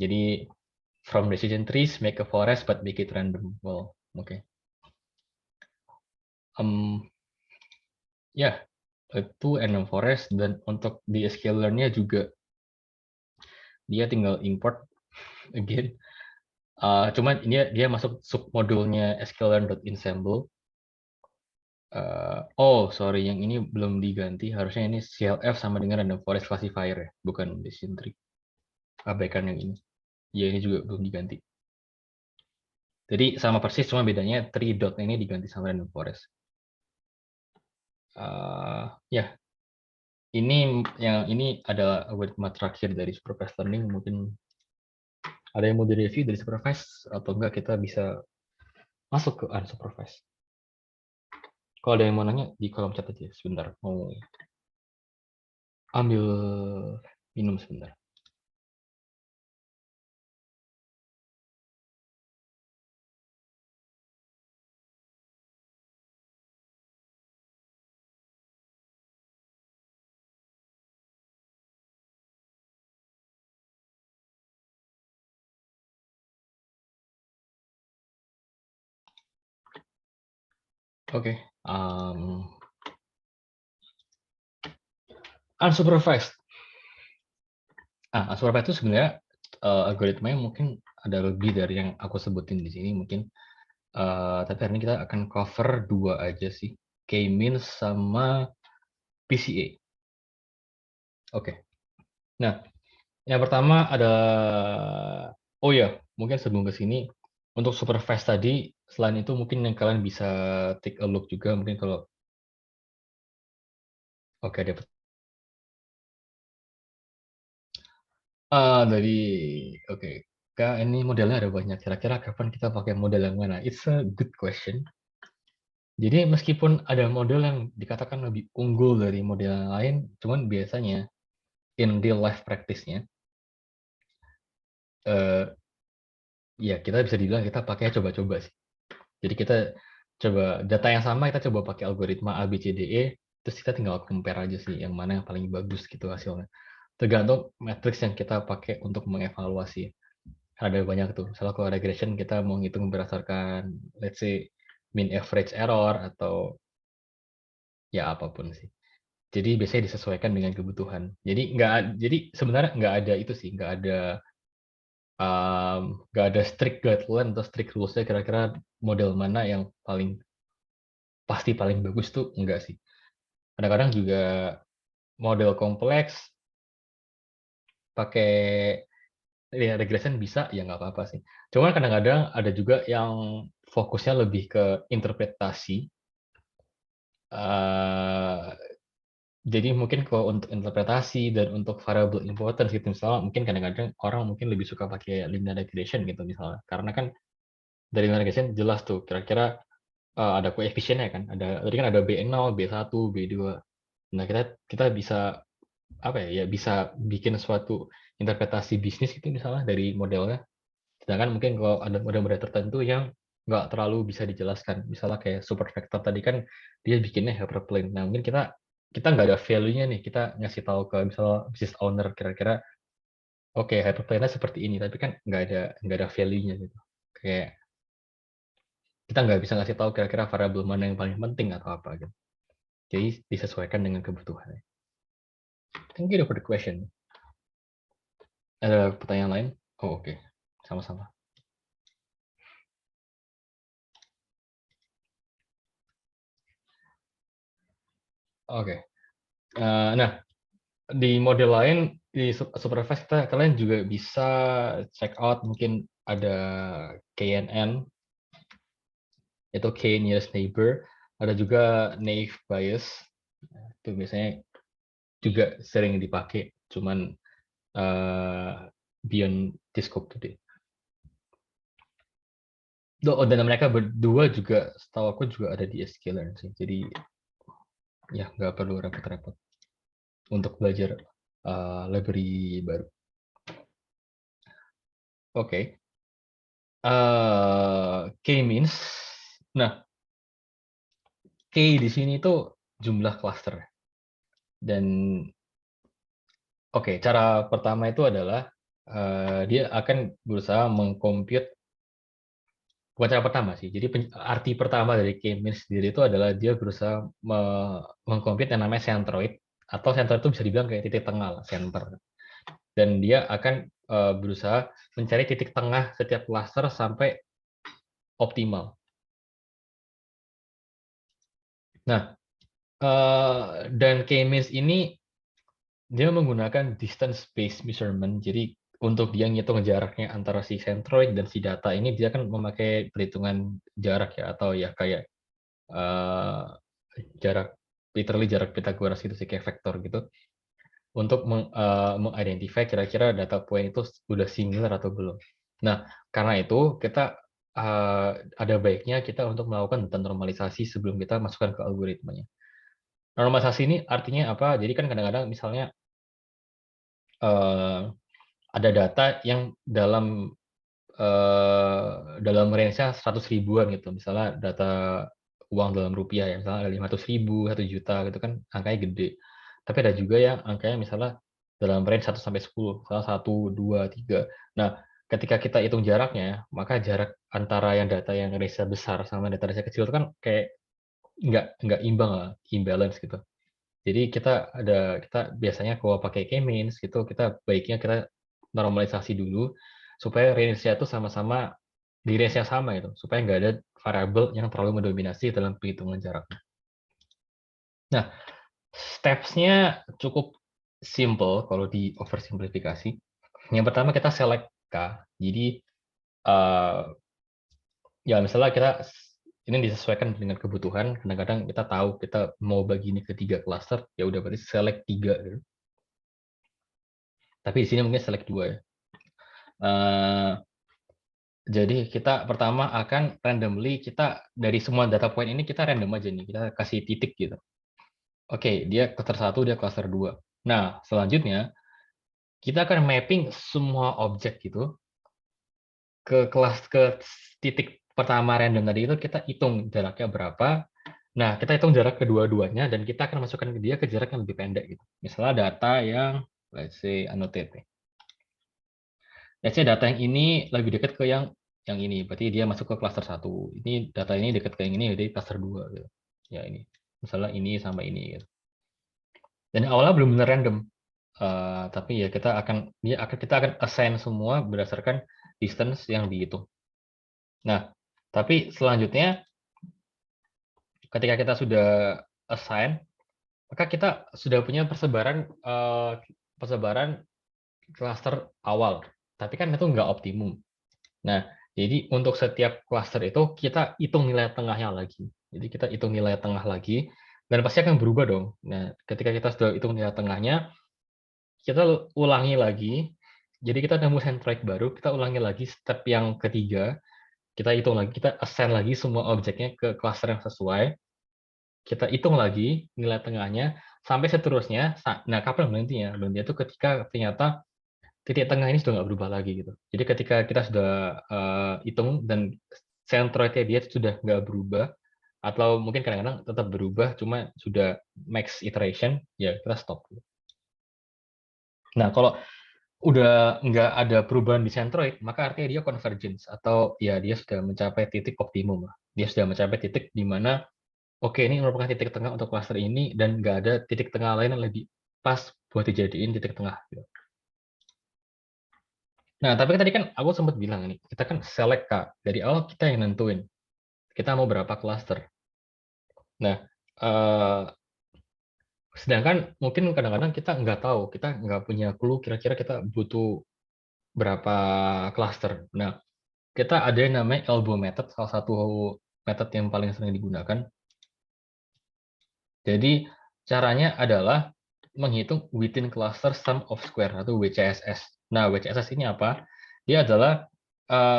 Jadi from decision trees make a forest but make it random. Well, okay. Ya, itu random forest dan untuk di sklearnya juga dia tinggal import again. Cuman ini dia masuk submodulnya sklearn.ensemble. Oh, sorry, yang ini belum diganti. Harusnya ini CLF sama dengan random forest classifier ya, bukan decision tree. Abaikan yang ini. Ya, ini juga belum diganti. Jadi sama persis, cuma bedanya tree dot ini diganti sama random forest. Ya, ini adalah algoritma terakhir dari supervised learning. Mungkin ada yang mau direview dari supervised atau enggak kita bisa masuk ke unsupervised. Kalau ada yang mau nanya di kolom chat aja sebentar. Mau ambil minum sebentar. Oke. Unsupervised. Unsupervised itu sebenarnya algoritmanya mungkin ada lebih dari yang aku sebutin di sini mungkin. Tapi hari ini kita akan cover 2 aja sih. K-means sama PCA. Oke. Nah, yang pertama ada oh ya, mungkin sebelum ke sini untuk supervised tadi selain itu mungkin yang kalian bisa take a look juga mungkin kalau oke ada dari oke. Kak, ini modelnya ada banyak. Kira-kira kapan kita pakai model yang mana? It's a good question. Jadi meskipun ada model yang dikatakan lebih unggul dari model yang lain, cuman biasanya in real life practice-nya ya kita bisa dibilang kita pakai coba-coba sih. Jadi kita coba data yang sama kita coba pakai algoritma A B C D E terus kita tinggal compare aja sih yang mana yang paling bagus gitu hasilnya. Tergantung matriks yang kita pakai untuk mengevaluasi. Ada banyak tuh. Misalnya kalau regression kita mau ngitung berdasarkan let's say mean average error atau ya apapun sih. Jadi biasanya disesuaikan dengan kebutuhan. Jadi sebenarnya nggak ada itu sih, nggak ada strict guideline atau strict rules-nya kira-kira model mana yang pasti paling bagus tuh enggak sih. Kadang-kadang juga model kompleks pakai ya, regression bisa ya nggak apa-apa sih. Cuman kadang-kadang ada juga yang fokusnya lebih ke interpretasi. Uh, jadi mungkin kalau untuk interpretasi dan untuk variable importance gitu misalnya mungkin kadang-kadang orang mungkin lebih suka pakai linear regression gitu misalnya. Karena kan dari linear regression jelas tuh kira-kira ada koefisiennya kan. Tadi kan ada B0, B1, B2. Nah, kita kita bisa apa ya, ya bisa bikin suatu interpretasi bisnis gitu misalnya dari modelnya. Sedangkan mungkin kalau ada model-model tertentu yang nggak terlalu bisa dijelaskan. Misalnya kayak super vector tadi kan dia bikinnya hyperplane. Nah, mungkin kita kita nggak ada value-nya nih. Kita ngasih tahu ke misalnya business owner kira-kira oke hyperplane-nya seperti ini, tapi kan nggak ada value-nya gitu. Kayak kita nggak bisa ngasih tahu kira-kira variabel mana yang paling penting atau apa gitu. Jadi disesuaikan dengan kebutuhan. Thank you for the question. Ada pertanyaan lain? Oh, oke. Sama-sama. Oke. Nah, di model lain, di supervised kalian juga bisa check out mungkin ada KNN, itu K nearest neighbor. Ada juga naive bias. Itu biasanya juga sering dipakai, cuman beyond the scope today. Dan mereka berdua juga, setahu aku juga ada di sklearn sih. Jadi ya nggak perlu repot-repot untuk belajar library baru. Oke. K-means. Nah, K di sini itu jumlah cluster. Dan oke, cara pertama itu adalah dia akan berusaha mengcompute. Bukan cara pertama sih. Jadi arti pertama dari K-means sendiri itu adalah dia berusaha mengcompute yang namanya centroid, atau centroid itu bisa dibilang kayak titik tengah lah, center. Dan dia akan berusaha mencari titik tengah setiap cluster sampai optimal. Nah, dan K-means ini dia menggunakan distance based measurement. Jadi untuk dia ngitung jaraknya antara si centroid dan si data ini, dia kan memakai perhitungan jarak ya, atau ya kayak jarak, literally jarak Pythagoras gitu sih, kayak vektor gitu, untuk mengidentify kira-kira data point itu udah similar atau belum. Nah, karena itu kita ada baiknya kita untuk melakukan data normalisasi sebelum kita masukkan ke algoritmanya. Normalisasi ini artinya apa? Jadi kan kadang-kadang misalnya ada data yang dalam range-nya 100 ribuan gitu. Misalnya data uang dalam rupiah ya, misalnya ada 500 ribu, 1 juta gitu kan, angkanya gede. Tapi ada juga yang angkanya misalnya dalam range 1 sampai 10, misalnya 1, 2, 3. Nah, ketika kita hitung jaraknya, maka jarak antara yang data yang range-nya besar sama data range kecil itu kan kayak nggak imbang lah, imbalance gitu. Jadi kita biasanya kalau pakai K-means gitu, kita baiknya kita normalisasi dulu supaya range-nya itu sama-sama di range yang sama itu, supaya nggak ada variabel yang terlalu mendominasi dalam perhitungan jaraknya. Nah, steps-nya cukup simple kalau di oversimplifikasi. Yang pertama kita select K. Jadi ya misalnya kita ini disesuaikan dengan kebutuhan. Kadang-kadang kita tahu kita mau bagi ini ke 3 cluster, ya udah berarti select 3 gitu. Tapi di sini mungkin select 2 ya. Jadi kita pertama akan randomly, kita dari semua data point ini kita random aja nih, kita kasih titik gitu. Oke, dia cluster 1, dia cluster 2. Nah, selanjutnya kita akan mapping semua objek gitu ke titik pertama random tadi itu, kita hitung jaraknya berapa. Nah, kita hitung jarak kedua-duanya dan kita akan masukkan ke dia ke jarak yang lebih pendek gitu. Misalnya data yang let's say annotate. Let's say data yang ini lebih dekat ke yang ini, berarti dia masuk ke cluster 1. Ini data ini dekat ke yang ini, jadi cluster 2 gitu. Ya ini. Misalnya ini sama ini gitu. Dan awalnya belum benar random. Tapi ya kita akan assign semua berdasarkan distance yang dihitung. Nah, tapi selanjutnya ketika kita sudah assign, maka kita sudah punya persebaran cluster awal. Tapi kan itu nggak optimum. Nah, jadi untuk setiap cluster itu kita hitung nilai tengahnya lagi. Jadi kita hitung nilai tengah lagi, dan pasti akan berubah dong. Nah, ketika kita sudah hitung nilai tengahnya, kita ulangi lagi. Jadi kita nemu centroid baru, kita ulangi lagi step yang ketiga. Kita hitung lagi, kita assign lagi semua objeknya ke cluster yang sesuai. Kita hitung lagi nilai tengahnya, sampai seterusnya. Nah, kapan berhentinya? Berhentinya itu ketika ternyata titik tengah ini sudah nggak berubah lagi gitu. Jadi ketika kita sudah hitung dan centroidnya dia sudah nggak berubah, atau mungkin kadang-kadang tetap berubah, cuma sudah max iteration, ya kita stop. Nah, kalau udah nggak ada perubahan di centroid, maka artinya dia convergence, atau ya dia sudah mencapai titik optimum. Dia sudah mencapai titik di mana, oke, ini merupakan titik tengah untuk cluster ini, dan nggak ada titik tengah lain yang lebih pas buat dijadiin titik tengah. Gitu. Nah, tapi tadi kan aku sempat bilang ini, kita kan select Kak. Dari awal kita yang nentuin. Kita mau berapa cluster. Nah, sedangkan mungkin kadang-kadang kita nggak tahu, kita nggak punya clue kira-kira kita butuh berapa cluster. Nah, kita ada yang namanya elbow method, salah satu method yang paling sering digunakan. Jadi, Caranya adalah menghitung within cluster sum of square atau WCSS. Nah, WCSS ini apa? Dia adalah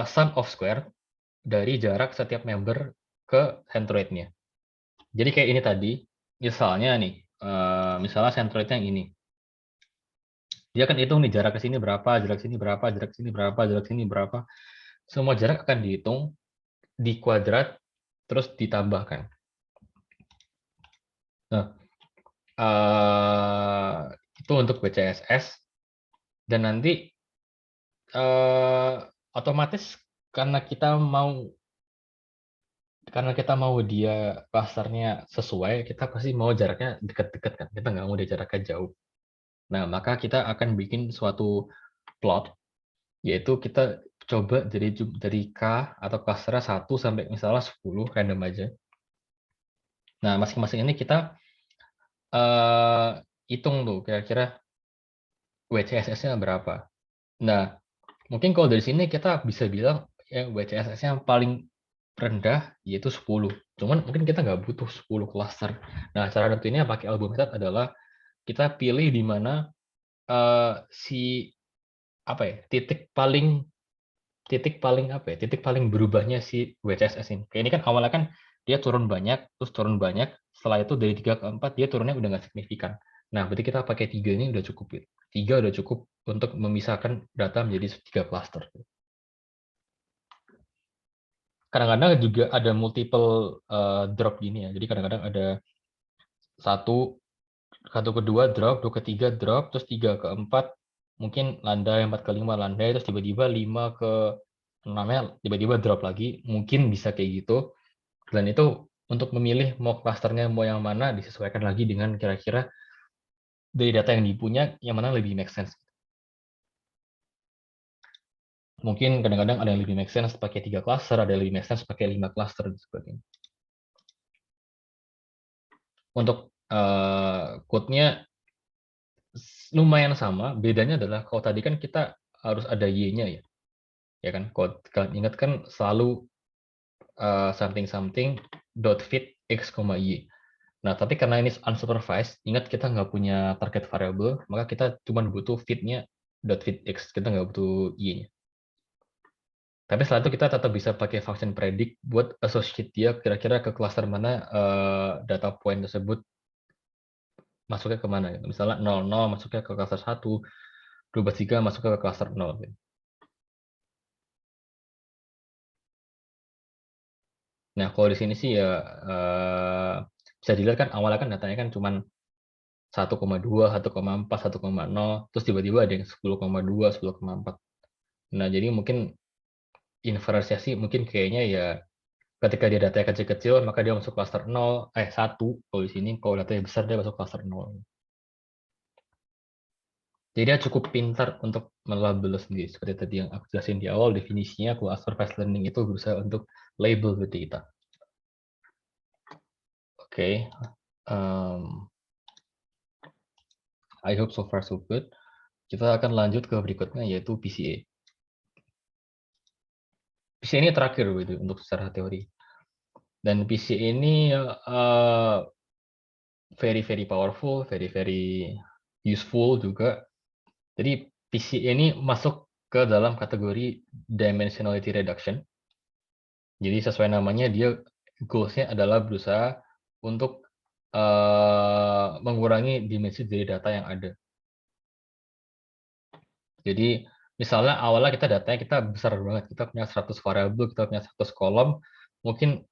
sum of square dari jarak setiap member ke centroid-nya. Jadi kayak ini tadi, misalnya nih, misalnya centroid-nya yang ini. Dia akan hitung nih jarak ke sini berapa, jarak sini berapa, jarak sini berapa, jarak sini berapa. Semua jarak akan dihitung, dikuadrat, terus ditambahkan. Nah, itu untuk WCSS. Dan nanti otomatis karena kita mau dia clusternya sesuai, kita pasti mau jaraknya dekat-dekat kan. Kita nggak mau dia jaraknya jauh. Nah, maka kita akan bikin suatu plot, yaitu kita coba dari K atau clusternya 1 sampai misalnya 10, random aja. Nah, masing-masing ini kita hitung tuh kira-kira WCSS-nya berapa. Nah, mungkin kalau dari sini kita bisa bilang ya WCSS-nya yang paling rendah yaitu 10. Cuman mungkin kita nggak butuh 10 cluster. Nah, cara nentuinnya pakai album method adalah kita pilih di mana si apa ya titik paling berubahnya si WCSS ini. Kayak ini kan awalnya kan dia turun banyak, terus turun banyak. Setelah itu dari 3 ke 4 dia turunnya udah nggak signifikan. Nah, berarti kita pakai 3 ini udah cukup. 3 udah cukup untuk memisahkan data menjadi 3 cluster. Kadang-kadang juga ada multiple drop gini ya. Jadi kadang-kadang ada satu kedua drop, dua ketiga drop, terus 3 ke 4 mungkin landai, 4 ke 5 landai, terus tiba-tiba 5 ke 6-nya tiba-tiba drop lagi. Mungkin bisa kayak gitu. Dan itu untuk memilih mau klasternya mau yang mana disesuaikan lagi dengan kira-kira dari data yang dipunya yang mana lebih make sense. Mungkin kadang-kadang ada yang lebih make sense pakai 3 cluster, ada yang lebih make sense pakai 5 cluster dan sebagainya. Untuk code-nya lumayan sama, bedanya adalah kalau tadi kan kita harus ada y-nya ya. Ya kan, kalau kalian ingat kan selalu something dot fit x, y. Nah, tapi karena ini unsupervised, ingat kita nggak punya target variable, maka kita cuma butuh fit-nya dot fit x, kita nggak butuh y-nya. Tapi setelah itu kita tetap bisa pakai function predict buat associate dia kira-kira ke cluster mana data point tersebut masuknya ke mana. Gitu. Misalnya 00 masuknya ke cluster 1, 23 masuknya ke cluster 0. Gitu. Nah, kalau di sini sih ya bisa dilihat kan awalnya kan datanya kan cuma 1,2, 1,4, 1,0, terus tiba-tiba ada yang 10,2, 10,4. Nah, jadi mungkin inferensinya sih mungkin kayaknya ya ketika dia datanya kecil-kecil maka dia masuk cluster 0, 1 kalau di sini, kalau datanya besar dia masuk cluster 0. Jadi dia cukup pintar untuk melabel sendiri. Seperti tadi yang aku jelasin di awal, definisinya kalau supervised learning itu berusaha untuk label the data. Oke. I hope so far so good. Kita akan lanjut ke berikutnya yaitu PCA. PCA ini terakhir gitu, untuk secara teori. Dan PCA ini very very powerful, very very useful juga. Jadi PCA ini masuk ke dalam kategori dimensionality reduction. Jadi sesuai namanya dia goals-nya adalah berusaha untuk mengurangi dimensi dari data yang ada. Jadi misalnya awalnya datanya kita besar banget, kita punya 100 variabel, kita punya 100 kolom, mungkin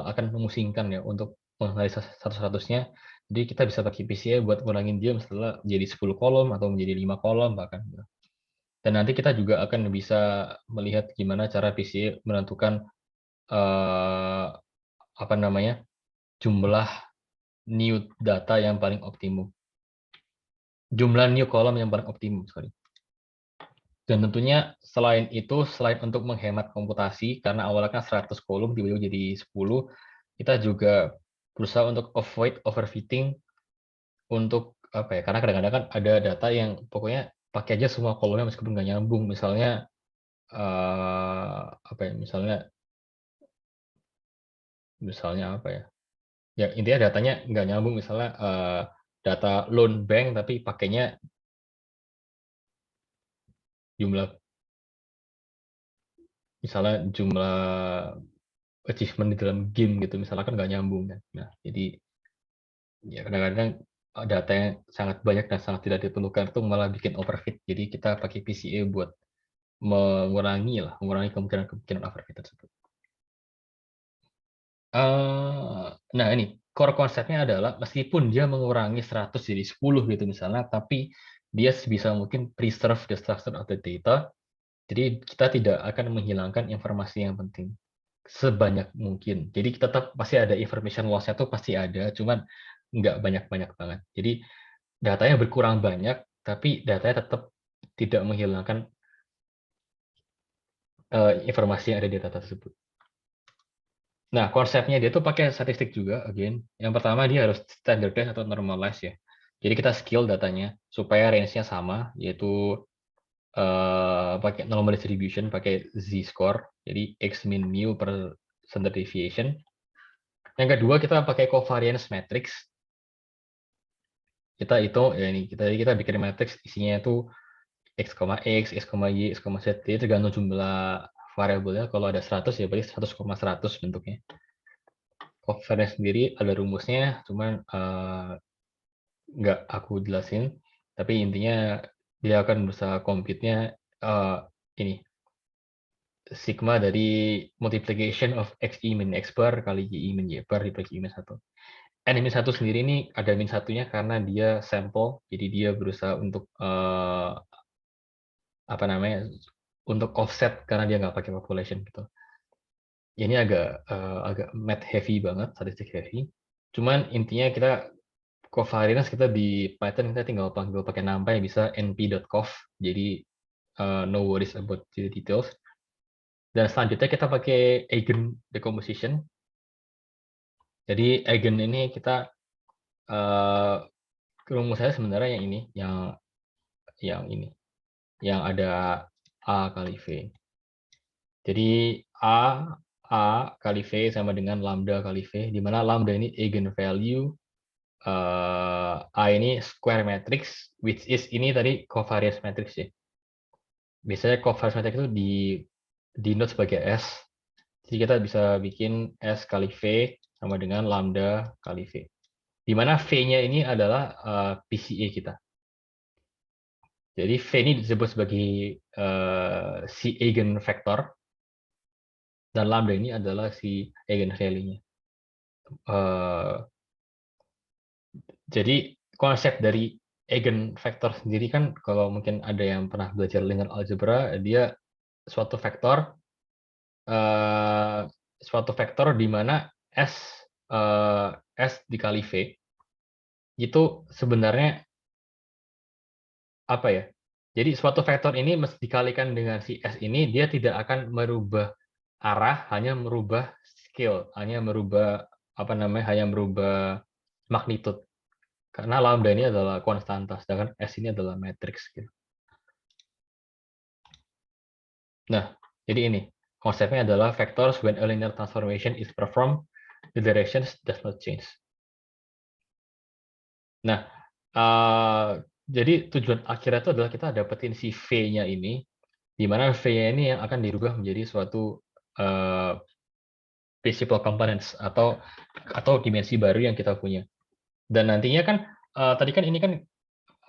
akan memusingkan ya untuk menganalisa satu-satunya. Jadi kita bisa pakai PCA buat ngurangin dia misalnya jadi 10 kolom atau menjadi 5 kolom bahkan. Dan nanti kita juga akan bisa melihat gimana cara PCA menentukan apa namanya jumlah new data yang paling optimum. Jumlah new kolom yang paling optimum, sorry. Dan tentunya selain itu, selain untuk menghemat komputasi, karena awalnya kan 100 kolom tiba-tiba jadi 10, kita juga berusaha untuk avoid overfitting untuk apa ya? Karena kadang-kadang kan ada data yang pokoknya pakai aja semua kolomnya meskipun nggak nyambung. Misalnya apa ya? Misalnya apa ya? Ya intinya datanya nggak nyambung. Misalnya data loan bank tapi pakainya jumlah, misalnya jumlah achievement di dalam game gitu, misalnya kan nggak nyambung kan. Nah, jadi ya kadang-kadang data yang sangat banyak dan sangat tidak diperlukan itu malah bikin overfit. Jadi kita pakai PCA buat mengurangi kemungkinan overfit tersebut. Nah ini core konsepnya adalah meskipun dia mengurangi 100 jadi 10 gitu misalnya, tapi dia sebisa mungkin preserve the structure of the data. Jadi kita tidak akan menghilangkan informasi yang penting sebanyak mungkin. Jadi tetap pasti ada information loss-nya tuh pasti ada, cuman nggak banyak-banyak banget. Jadi datanya berkurang banyak, tapi datanya tetap tidak menghilangkan informasi yang ada di data tersebut. Nah, konsepnya dia tuh pakai statistik juga, again. Yang pertama dia harus standardized atau normalize ya. Jadi kita scale datanya supaya range-nya sama, yaitu pakai normal distribution, pakai z-score, jadi x min mu per standard deviation. Yang kedua kita pakai covariance matrix. Kita itu ya ini kita bikin matrix isinya itu x, x, y, x, z. Jadi tergantung jumlah variabelnya. Kalau ada 100 ya berarti 100,100 bentuknya. Covariance sendiri ada rumusnya, cuman nggak aku jelasin. Tapi intinya dia akan berusaha compute-nya ini sigma dari multiplication of xi min x bar kali y min y bar dibagi min 1. N min 1 sendiri ini ada min satunya karena dia sampel, jadi dia berusaha untuk apa namanya, untuk offset karena dia nggak pakai population gitu. Ini agak math heavy banget, statistik heavy. Cuman intinya kita covariance kita di Python kita tinggal panggil pakai numpy bisa np.cov, jadi no worries about the details. Dan selanjutnya kita pakai eigen decomposition. Jadi eigen ini kita rumusnya sebenarnya yang ini, yang ada A kali V. Jadi A kali V sama dengan lambda kali V, di mana lambda ini eigenvalue, A ini square matrix, which is ini tadi covariance matrix ya. Biasanya covariance matrix itu denote sebagai S. Jadi kita bisa bikin S kali V sama dengan lambda kali V. Di mana V-nya ini adalah PCA kita. Jadi V ini disebut sebagai si eigenvector, dan lambda ini adalah si eigenvalue-nya. Jadi konsep dari eigenvector sendiri kan, kalau mungkin ada yang pernah belajar linear algebra, dia suatu vektor di mana S dikali V itu sebenarnya apa ya? Jadi suatu vektor ini mesti dikalikan dengan si S ini, dia tidak akan merubah arah, hanya merubah scale, hanya merubah magnitude. Karena lambda ini adalah konstanta, sedangkan S ini adalah matriks. Gitu. Nah, jadi ini konsepnya adalah vectors when a linear transformation is performed, the directions does not change. Nah, jadi tujuan akhirnya itu adalah kita dapetin si V-nya ini, di mana V-nya ini yang akan dirubah menjadi suatu principal components atau dimensi baru yang kita punya. Dan nantinya kan tadi kan ini kan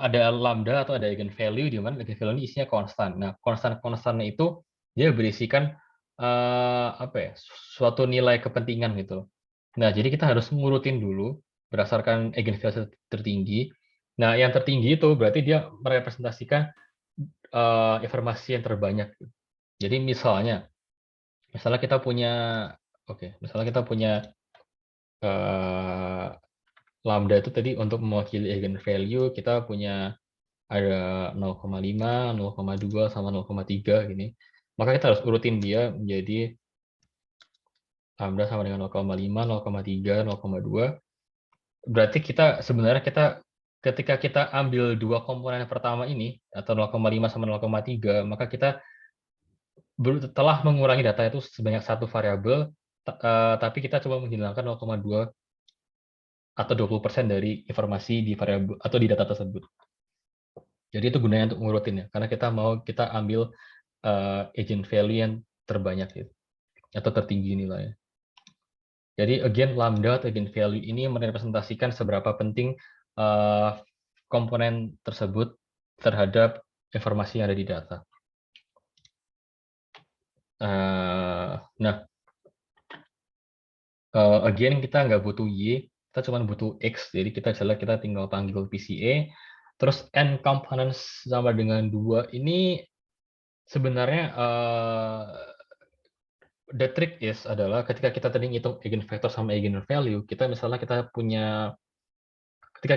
ada lambda atau ada eigenvalue di mana eigenvalue ini isinya konstan. Nah, konstan-konstannya itu dia berisikan suatu nilai kepentingan gitu. Nah, jadi kita harus ngurutin dulu berdasarkan eigenvalue tertinggi. Nah, yang tertinggi itu berarti dia merepresentasikan informasi yang terbanyak. Jadi misalnya kita punya lambda itu tadi untuk mewakili eigenvalue, kita punya ada 0,5, 0,2, sama 0,3 gini. Maka kita harus urutin dia menjadi lambda sama dengan 0,5, 0,3, 0,2. Berarti sebenarnya ketika kita ambil dua komponen pertama ini, atau 0,5 sama 0,3, maka kita telah mengurangi data itu sebanyak satu variabel, tapi kita coba menghilangkan 0,2 atau 20% dari informasi di variabel atau di data tersebut. Jadi itu gunanya untuk ngurutin ya, karena kita ambil agent value yang terbanyak gitu, atau tertinggi nilainya. Jadi again, lambda atau agent value ini merepresentasikan seberapa penting komponen tersebut terhadap informasi yang ada di data. Nah, again kita nggak butuh Y, kita cuma butuh X, jadi kita tinggal panggil PCA, terus N components sama dengan 2 ini sebenarnya the trick adalah ketika kita tadi ngitung eigenvector sama eigenvalue, ketika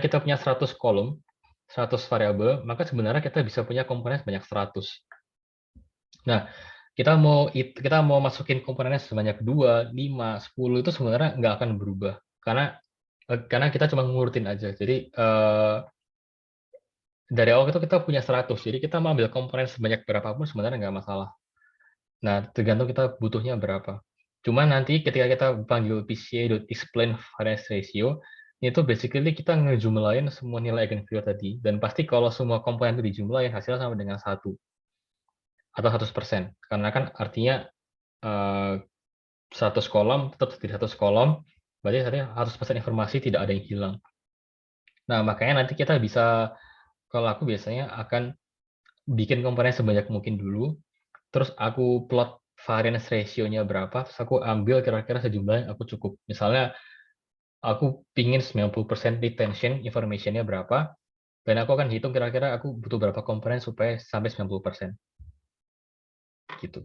kita punya 100 kolom, 100 variabel, maka sebenarnya kita bisa punya komponen sebanyak 100. Nah, kita mau masukin komponennya sebanyak 2, 5, 10 itu sebenarnya nggak akan berubah. Karena kita cuma ngurutin aja. Jadi dari awal itu kita punya 100, jadi kita mau ambil komponen sebanyak berapapun sebenarnya nggak masalah. Nah, tergantung kita butuhnya berapa. Cuma nanti ketika kita panggil PCA.explain variance ratio, itu basically kita ngejumlahin semua nilai eigenvalue tadi, dan pasti kalau semua komponen itu dijumlahin, hasilnya sama dengan 1 atau 100%. Karena kan artinya 100 kolom tetap jadi 100 kolom, berarti artinya 100% informasi tidak ada yang hilang. Nah, makanya nanti kita bisa, kalau aku biasanya akan bikin komponen sebanyak mungkin dulu, terus aku plot variance ratio-nya berapa, terus aku ambil kira-kira sejumlah yang aku cukup. Misalnya, aku pingin 90% retention information-nya berapa, dan aku akan hitung kira-kira aku butuh berapa komponen supaya sampai 90%. Gitu.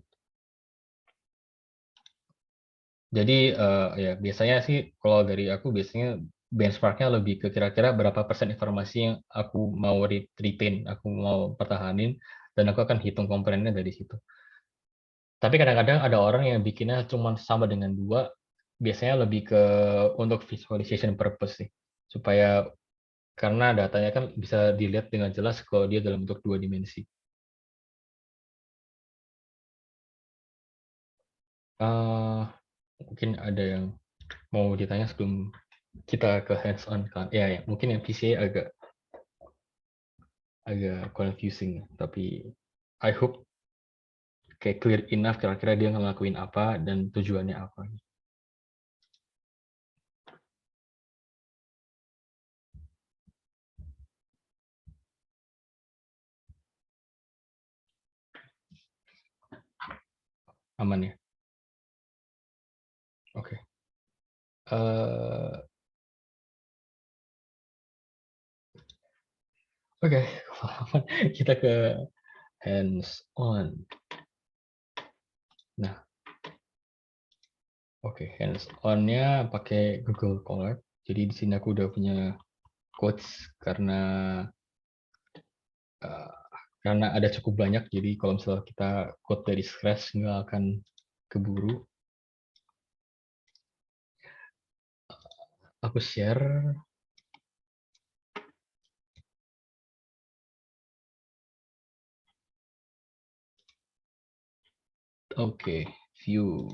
Jadi, ya biasanya sih kalau dari aku biasanya benchmark-nya lebih ke kira-kira berapa persen informasi yang aku mau retain, aku mau pertahanin, dan aku akan hitung komponennya dari situ. Tapi kadang-kadang ada orang yang bikinnya cuma sama dengan 2, biasanya lebih ke untuk visualization purpose sih. Supaya karena datanya kan bisa dilihat dengan jelas kalau dia dalam bentuk 2 dimensi. Mungkin ada yang mau ditanya sebelum kita ke hands on kan? Ya, mungkin yang PCA agak confusing, tapi I hope kayak clear enough kira-kira dia ngelakuin apa dan tujuannya apa. Aman ya? Oke. Oke, kita ke hands on. Nah, oke, hands on-nya pakai Google Colab. Jadi di sini aku udah punya quotes karena ada cukup banyak. Jadi kalau misalnya kita quote dari scratch nggak akan keburu. Aku share. Oke, view.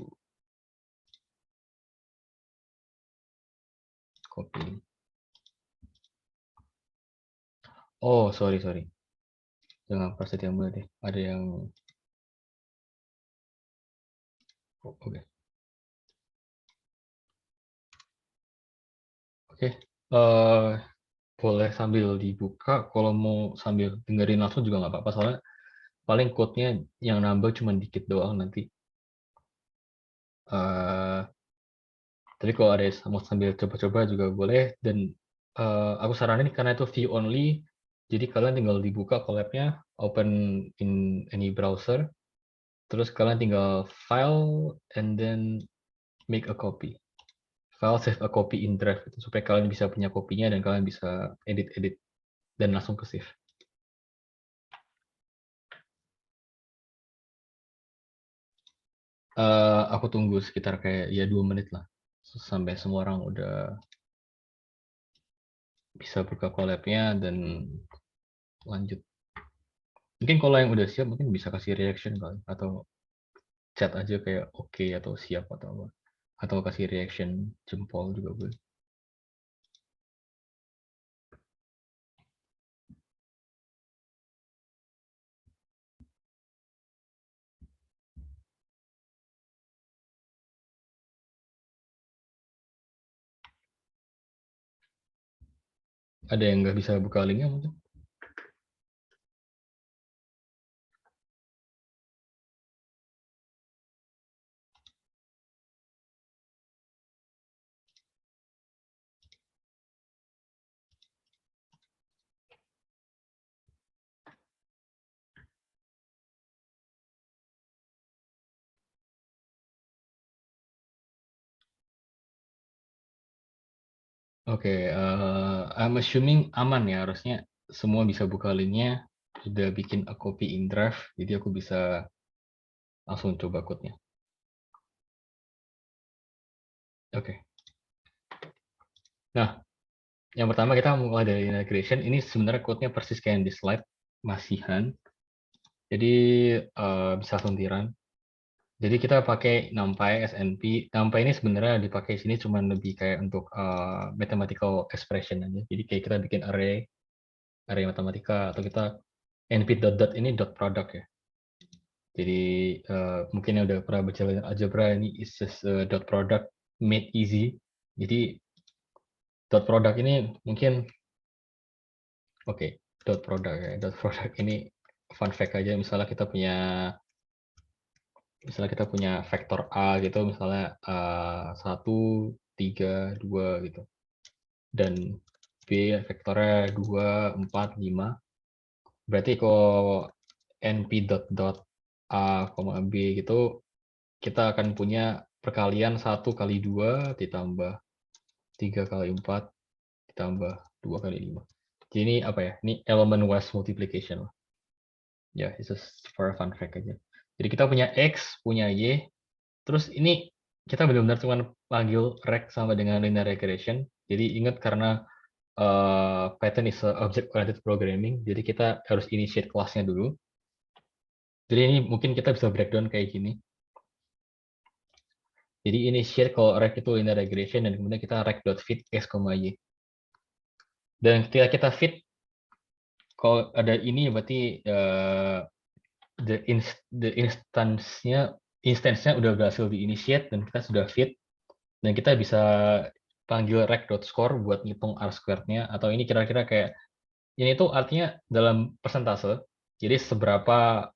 Copy. Oh, sorry. Jangan preset yang mulai deh. Ada yang... Oke. Oke. Boleh sambil dibuka. Kalau mau sambil dengerin langsung juga nggak apa-apa. Soalnya paling code-nya yang nambah cuma dikit doang nanti. Tapi kalau ada mau sambil coba-coba juga boleh. Dan aku saranin karena itu view only, jadi kalian tinggal dibuka collab-nya, open in any browser, terus kalian tinggal file and then make a copy. File save a copy in drive gitu, supaya kalian bisa punya kopinya dan kalian bisa edit dan langsung ke save. Aku tunggu sekitar kayak ya 2 menit lah sampai semua orang udah bisa buka collab-nya dan lanjut. Mungkin kalau yang udah siap mungkin bisa kasih reaction kali, atau chat aja kayak oke atau siap atau apa. Atau kasih reaction jempol juga boleh. Ada yang nggak bisa buka linknya mungkin? Oke, I'm assuming aman ya, harusnya semua bisa buka linknya, sudah bikin a copy in draft, jadi aku bisa langsung coba code-nya. Oke. Nah, yang pertama kita mulai dari integration. Ini sebenarnya code-nya persis kayak yang di slide, masihan. Jadi bisa langsung. Jadi kita pakai NumPy, SNP. NumPy ini sebenarnya dipakai sini cuma lebih kayak untuk mathematical expression aja. Jadi kayak kita bikin array matematika, atau kita np dot ini dot product ya. Jadi mungkin yang udah pernah baca algebra, ini is just dot product made easy. Jadi dot product ini mungkin oke, dot product ya. Dot product ini fun fact aja, misalnya kita punya vektor A gitu, misalnya 1, 3, 2 gitu. Dan B vektornya 2, 4, 5. Berarti kalau np dot dot A, B gitu, kita akan punya perkalian 1 kali 2 ditambah 3 kali 4 ditambah 2 kali 5. Jadi ini apa ya? Ini elemen wise multiplication lah. Ya, it's just for a fun fact aja. Jadi kita punya X, punya Y, terus ini kita benar-benar cuma panggil rect sama dengan linear regression. Jadi ingat karena Python is a object-oriented programming, jadi kita harus initiate kelasnya dulu. Jadi ini mungkin kita bisa breakdown kayak gini. Jadi initiate kalau rect itu linear regression, dan kemudian kita rect.fit x, y. Dan ketika kita fit, kalau ada ini berarti the instance-nya udah berhasil di-initiate, dan kita sudah fit, dan kita bisa panggil rect.score buat ngitung R squared-nya, atau ini kira-kira kayak, ini tuh artinya dalam persentase, jadi seberapa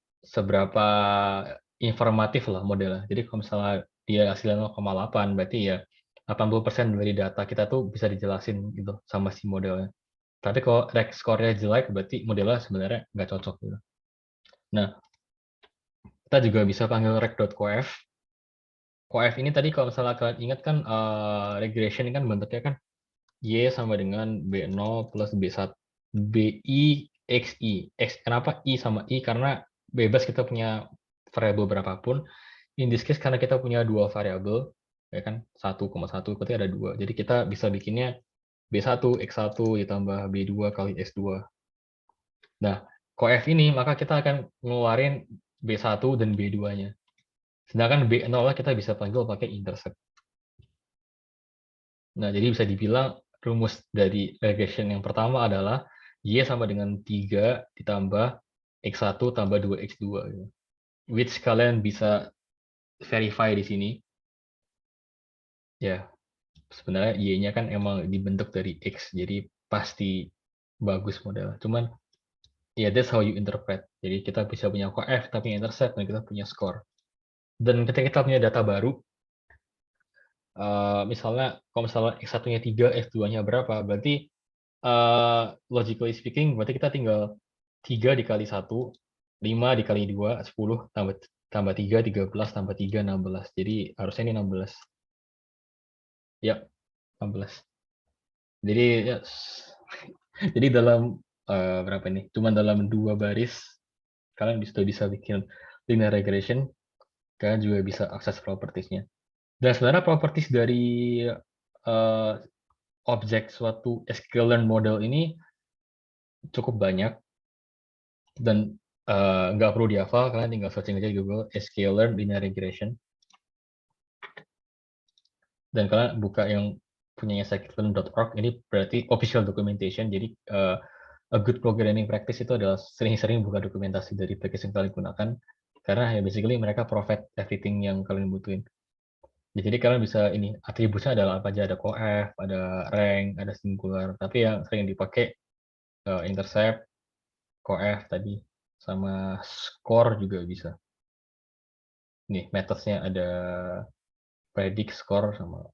informatif lah modelnya. Jadi kalau misalnya dia hasilnya 0,8, berarti ya 80% dari data kita tuh bisa dijelasin gitu sama si modelnya. Tapi kalau rect score-nya jelek, berarti modelnya sebenarnya nggak cocok gitu. Nah, kita juga bisa panggil rect.coef. Coef ini tadi kalau misalnya kalian ingat kan, regression ini kan bentuknya kan Y sama dengan B0 plus B1, BI, XI. Kenapa I sama I? Karena bebas kita punya variabel berapapun. In this case, karena kita punya dua variabel, ya kan, 1,1, berarti ada dua. Jadi kita bisa bikinnya B1, X1 ditambah B2 kali X2. Nah, coef ini, maka kita akan ngeluarin B1 dan B2-nya. Sedangkan B0 kita bisa panggil pakai intercept. Nah, jadi bisa dibilang rumus dari regression yang pertama adalah Y sama dengan 3 ditambah X1 tambah 2X2. Gitu. Which kalian bisa verify di sini. Ya, sebenarnya Y-nya kan emang dibentuk dari X, jadi pasti bagus modelnya. Cuman, ya that's how you interpret. Jadi kita bisa punya coef, tapi intercept, dan kita punya score. Dan ketika kita punya data baru, misalnya kalau misalnya X1-nya 3, X2-nya berapa, berarti logically speaking, berarti kita tinggal 3 dikali 1, 5 dikali 2, 10, tambah 3, 13, tambah 3, 16. Jadi harusnya ini 16. Ya, 16. Jadi ya, jadi dalam berapa ini? Cuma dalam 2 baris, kalian sudah bisa bikin linear regression, kalian juga bisa akses properties-nya. Dan sebenarnya properties dari objek suatu sklearn model ini cukup banyak, dan nggak perlu dihafal, kalian tinggal searching aja di Google sklearn linear regression, dan kalian buka yang punyanya scikit-learn.org. Ini berarti official documentation. Jadi a good programming practice itu adalah sering-sering buka dokumentasi dari package yang kalian gunakan, karena ya basically mereka provide everything yang kalian butuhin. Jadi kalian bisa ini atributnya adalah apa aja, ada coef, ada rank, ada singular. Tapi yang sering dipakai intercept, coef tadi, sama score juga bisa. Nih methodnya ada predict, score, sama.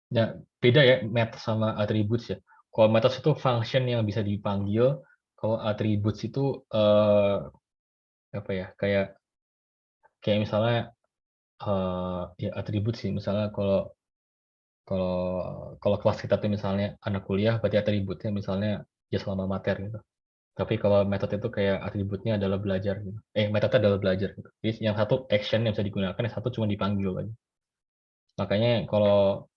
Ya beda ya method sama attributes ya. Kalau methods itu function yang bisa dipanggil, kalau attributes itu apa ya, kayak misalnya ya atribut sih. Misalnya kalau kalau kalau kelas kita tuh misalnya anak kuliah, berarti atributnya misalnya ya selama mater gitu. Tapi kalau metode itu kayak atributnya adalah belajar gitu. Metode adalah belajar gitu. Jadi yang satu action yang bisa digunakan, yang satu cuma dipanggil aja. Makanya kalau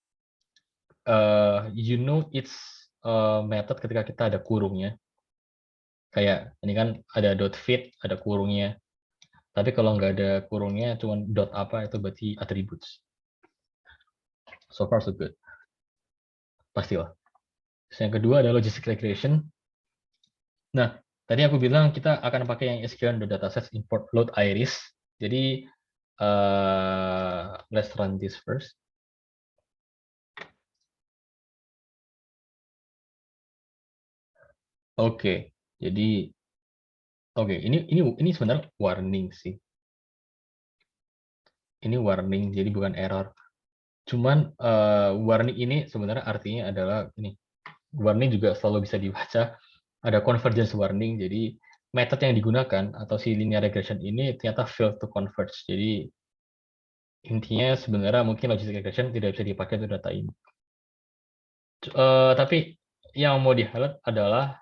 you know it's method ketika kita ada kurungnya. Kayak ini kan ada dot fit, ada kurungnya. Tapi kalau nggak ada kurungnya, cuma dot apa, itu berarti attributes. So far so good. Pastilah. Terus yang kedua adalah logistic regression. Nah, tadi aku bilang kita akan pakai yang SQL datasets import load iris. Jadi let's run this first. Oke, jadi ini sebenarnya warning sih. Ini warning, jadi bukan error. Cuman warning ini sebenarnya artinya adalah ini. Warning juga selalu bisa dibaca ada convergence warning. Jadi method yang digunakan atau si linear regression ini ternyata failed to converge. Jadi intinya sebenarnya mungkin logistic regression tidak bisa dipakai untuk data ini. Tapi yang mau di-highlight adalah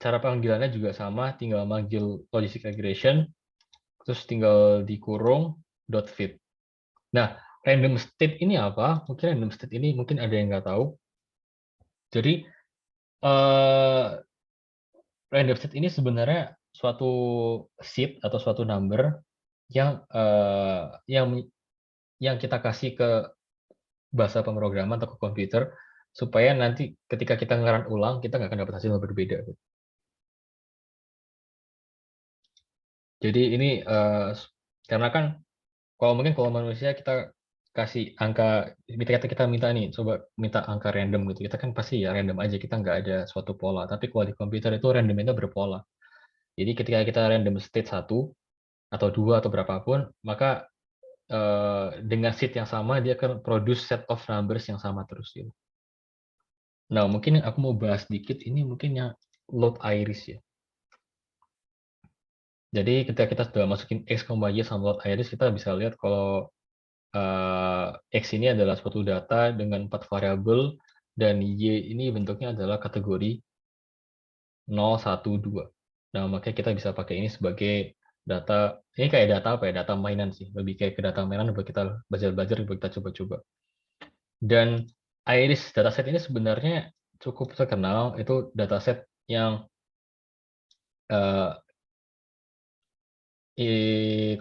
cara panggilannya juga sama, tinggal manggil logistic regression, terus tinggal dikurung dot fit. Nah, random state ini apa? Mungkin random state ini mungkin ada yang nggak tahu. Jadi random state ini sebenarnya suatu seed atau suatu number yang yang kita kasih ke bahasa pemrograman atau ke komputer supaya nanti ketika kita nge-run ulang kita nggak akan dapat hasil yang berbeda. Jadi ini karena kan kalau manusia kita kasih angka, kita minta nih, coba minta angka random gitu, kita kan pasti ya random aja, kita nggak ada suatu pola. Tapi kalau di komputer itu random itu berpola. Jadi ketika kita random state 1 atau 2 atau berapapun, maka dengan seed yang sama dia akan produce set of numbers yang sama terus gitu. Nah, mungkin aku mau bahas dikit ini mungkin yang load iris ya. Jadi ketika kita sudah masukin X, Y sama load iris, kita bisa lihat kalau X ini adalah suatu data dengan 4 variabel dan Y ini bentuknya adalah kategori 0, 1, 2. Nah, makanya kita bisa pakai ini sebagai data, ini kayak data apa ya, data mainan sih. Lebih kayak ke data mainan buat kita belajar-belajar, buat kita coba-coba. Dan iris dataset ini sebenarnya cukup terkenal, itu dataset yang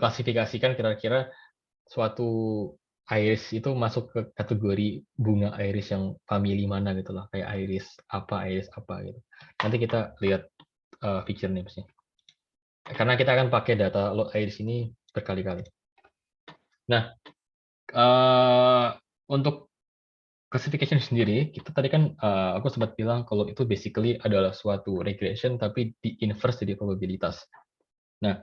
klasifikasikan kira-kira suatu iris itu masuk ke kategori bunga iris yang family mana gitu lah, kayak iris apa gitu. Nanti kita lihat feature names-nya. Karena kita akan pakai data load iris ini berkali-kali. Nah, untuk classification sendiri, kita tadi kan aku sempat bilang kalau itu basically adalah suatu regression tapi di inverse jadi probabilitas. Nah,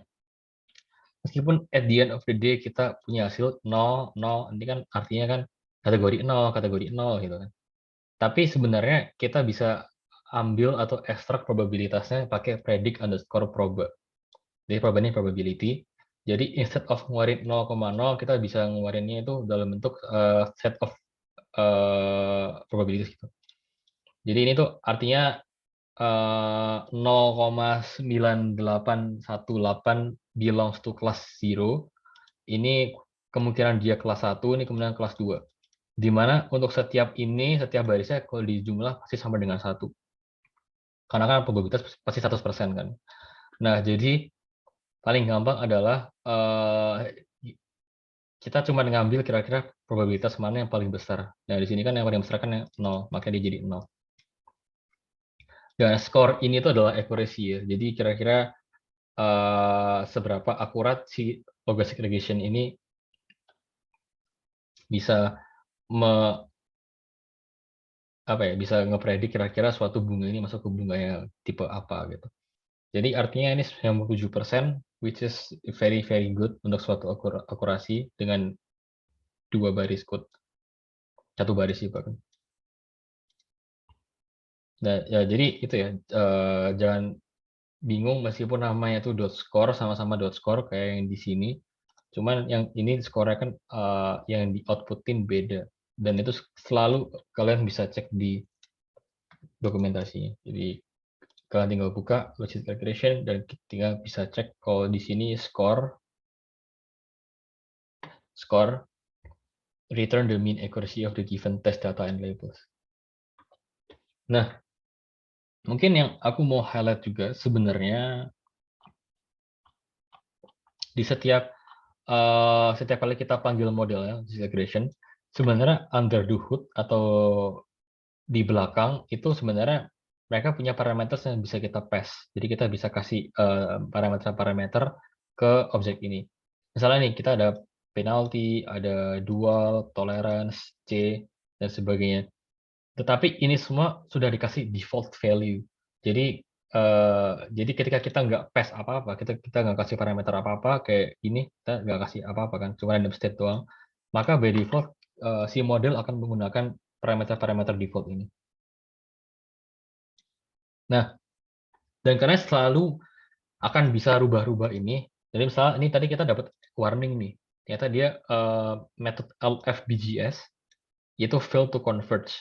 meskipun at the end of the day kita punya hasil 0, 0, ini kan artinya kan kategori 0 gitu kan. Tapi sebenarnya kita bisa ambil atau ekstrak probabilitasnya pakai predict underscore proba. Jadi proba ini probability. Jadi instead of ngeluarin 0,0, kita bisa ngeluarinnya itu dalam bentuk set of probabilities gitu. Jadi ini tuh artinya 0,9818 belongs to class 0. Ini kemungkinan dia kelas 1, ini kemungkinan kelas 2. Di mana untuk setiap barisnya kalau dijumlah pasti sama dengan 1. Karena kan probabilitas pasti 100% kan. Nah, jadi paling gampang adalah kita cuma ngambil kira-kira probabilitas mana yang paling besar. Nah, di sini kan yang paling besar kan yang 0, makanya dia jadi 0. Dan skor ini itu adalah accuracy ya. Jadi kira-kira seberapa akurat si logistic regression ini bisa bisa ngepredik kira-kira suatu bunga ini masuk ke bunga yang tipe apa gitu. Jadi artinya ini 97%, which is very very good untuk suatu akurasi dengan 2 baris code, 1 baris sih bahkan. Nah, ya jadi itu ya, jangan bingung meskipun namanya itu .score, sama-sama .score kayak yang di sini, cuman yang ini skornya kan, yang di-output-in beda, dan itu selalu kalian bisa cek di dokumentasinya. Jadi kalian tinggal buka logistic regression dan tinggal bisa cek kalau di sini score return the mean accuracy of the given test data and labels. Nah, mungkin yang aku mau highlight juga sebenarnya di setiap kali kita panggil modelnya regression, sebenarnya under the hood atau di belakang itu sebenarnya mereka punya parameter yang bisa kita pass. Jadi kita bisa kasih parameter-parameter ke objek ini. Misalnya nih kita ada penalty, ada dual, tolerance, C, dan sebagainya. Tetapi ini semua sudah dikasih default value. Jadi ketika kita nggak pass apa-apa, kita nggak kasih parameter apa-apa kayak ini, kita nggak kasih apa-apa kan, cuma random state doang, maka by default si model akan menggunakan parameter-parameter default ini. Nah, dan karena selalu akan bisa rubah-rubah ini, jadi misalnya ini tadi kita dapat warning nih, ternyata dia method LFBGS itu fail to converge,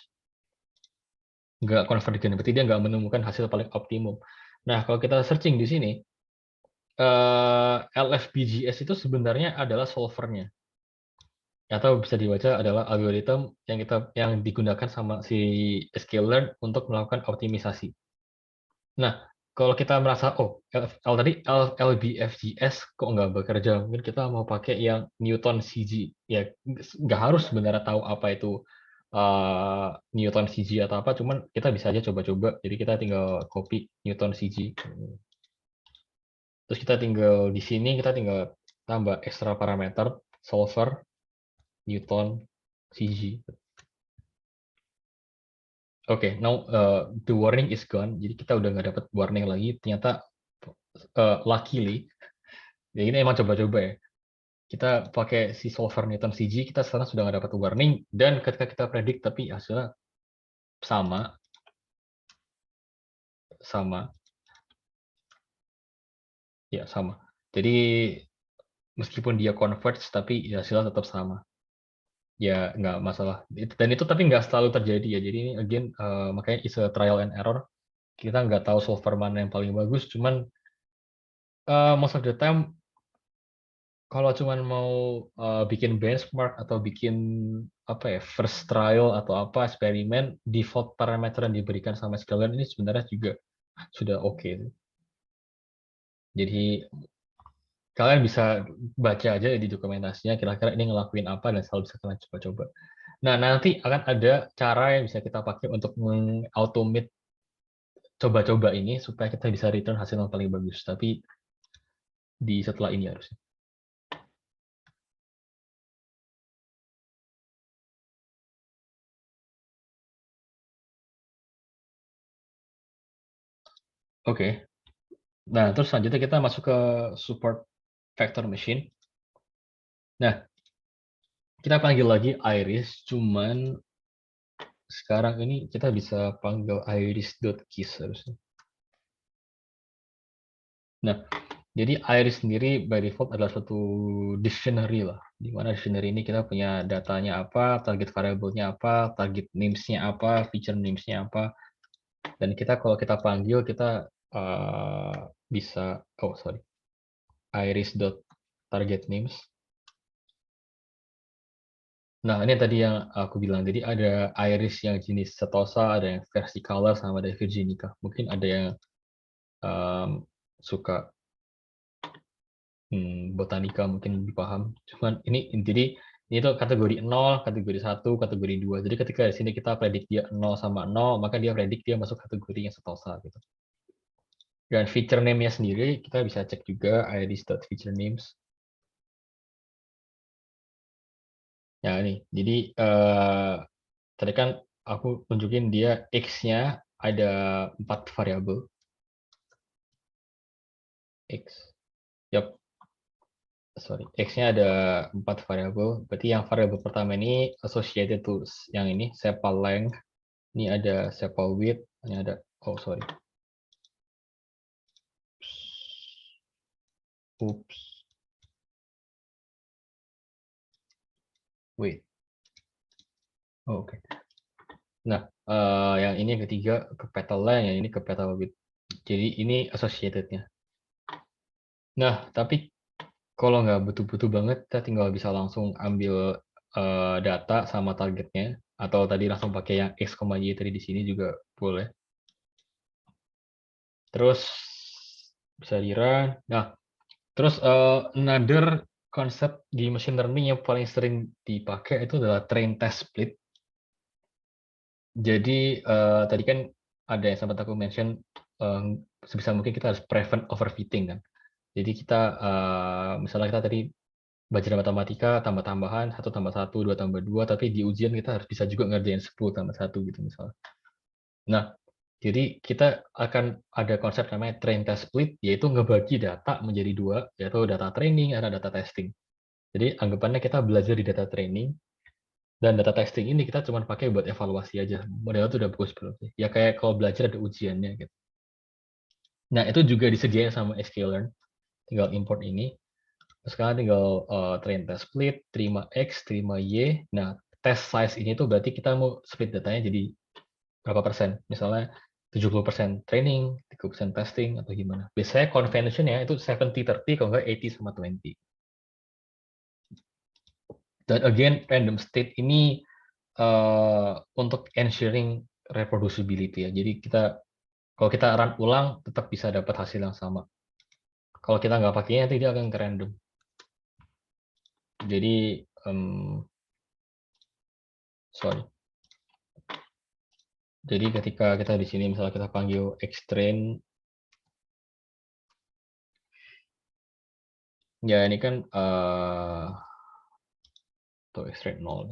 nggak convergen, berarti dia nggak menemukan hasil paling optimum. Nah, kalau kita searching di sini, LFBGS itu sebenarnya adalah solvernya, atau bisa dibaca adalah algoritma yang digunakan sama si sklearn untuk melakukan optimisasi. Nah, kalau kita merasa, oh, tadi LBFGS kok nggak bekerja, mungkin kita mau pakai yang Newton CG. Ya, nggak harus sebenarnya tahu apa itu Newton CG atau apa, cuman kita bisa aja coba-coba. Jadi kita tinggal copy Newton CG. Terus kita tinggal di sini, kita tinggal tambah extra parameter, solver, Newton, CG. Oke, now the warning is gone. Jadi kita udah nggak dapat warning lagi. Ternyata luckily, ya ini emang coba-coba ya. Kita pakai si solver Newton CG, kita sekarang sudah nggak dapat warning. Dan ketika kita predik, tapi hasilnya sama, ya sama. Jadi meskipun dia converge, tapi ya hasilnya tetap sama. Ya nggak masalah. Dan itu tapi nggak selalu terjadi ya. Jadi ini again makanya is a trial and error. Kita nggak tahu solver mana yang paling bagus. Cuman most of the time kalau cuman mau bikin benchmark atau bikin apa ya first trial atau apa eksperimen, default parameter yang diberikan sama sekalian ini sebenarnya juga sudah oke. Jadi kalian bisa baca aja di dokumentasinya kira-kira ini ngelakuin apa dan selalu bisa kalian coba-coba. Nah, nanti akan ada cara yang bisa kita pakai untuk mengautomate coba-coba ini supaya kita bisa return hasil yang paling bagus. Tapi di setelah ini harusnya. Oke. Nah, terus selanjutnya kita masuk ke support vector machine. Nah, kita panggil lagi Iris, cuman sekarang ini kita bisa panggil iris.keys harusnya. Nah, jadi Iris sendiri by default adalah suatu dictionary lah, di mana dictionary ini kita punya datanya apa, target variable-nya apa, target names-nya apa, feature names-nya apa, dan kita kalau kita panggil kita bisa, oh sorry, iris.targetNames. Nah, ini tadi yang aku bilang. Jadi ada iris yang jenis setosa, ada yang versicolor, sama ada virginica. Mungkin ada yang suka botanika mungkin lebih paham. Cuman jadi ini tuh kategori 0, kategori 1, kategori 2. Jadi ketika di sini kita predik dia 0 sama 0, maka dia predik dia masuk kategori yang setosa gitu. Dan feature name-nya sendiri kita bisa cek juga iris.featurenames. Ya ini, jadi tadi kan aku tunjukin dia X-nya ada 4 variabel. X. Yap, sorry. X-nya ada 4 variabel. Berarti yang variabel pertama ini associated tools. Yang ini sepal length, ini ada sepal width, ini ada, oh sorry. Oops. Wait. Oh, oke. Nah, yang ini yang ketiga ke petal length, yang ini ke petal width. Jadi ini associated-nya. Nah, tapi kalau nggak butuh-butuh banget, kita tinggal bisa langsung ambil data sama targetnya, atau tadi langsung pakai yang X, Y tadi di sini juga boleh. Terus bisa di-run. Nah, terus another konsep di machine learning yang paling sering dipakai itu adalah train test split. Jadi tadi kan ada yang sempat aku mention, sebisa mungkin kita harus prevent overfitting kan. Jadi kita misalnya kita tadi belajar matematika tambah-tambahan 1 tambah 1, 2 tambah 2, tapi di ujian kita harus bisa juga ngerjain 10 tambah 1 gitu misalnya. Nah, jadi kita akan ada konsep namanya train test split, yaitu ngebagi data menjadi 2, yaitu data training ada data testing. Jadi anggapannya kita belajar di data training, dan data testing ini kita cuma pakai buat evaluasi aja. Model itu udah bagus belum sih? Ya kayak kalau belajar ada ujiannya gitu. Nah, itu juga disediain sama sklearn. Tinggal import ini. Terus kalian tinggal train test split, terima X, terima Y. Nah, test size ini tuh berarti kita mau split datanya jadi berapa persen. Misalnya 70% training, 30% testing, atau gimana. Biasanya convention ya, itu 70-30, kalau nggak 80 sama 20. Dan again, random state ini untuk ensuring reproducibility ya. Jadi kita kalau kita run ulang tetap bisa dapat hasil yang sama. Kalau kita nggak pakainya nanti dia akan ke random. Jadi sorry. Jadi ketika kita di sini misalnya kita panggil xtrain, ya ini kan tuh xtrain 0.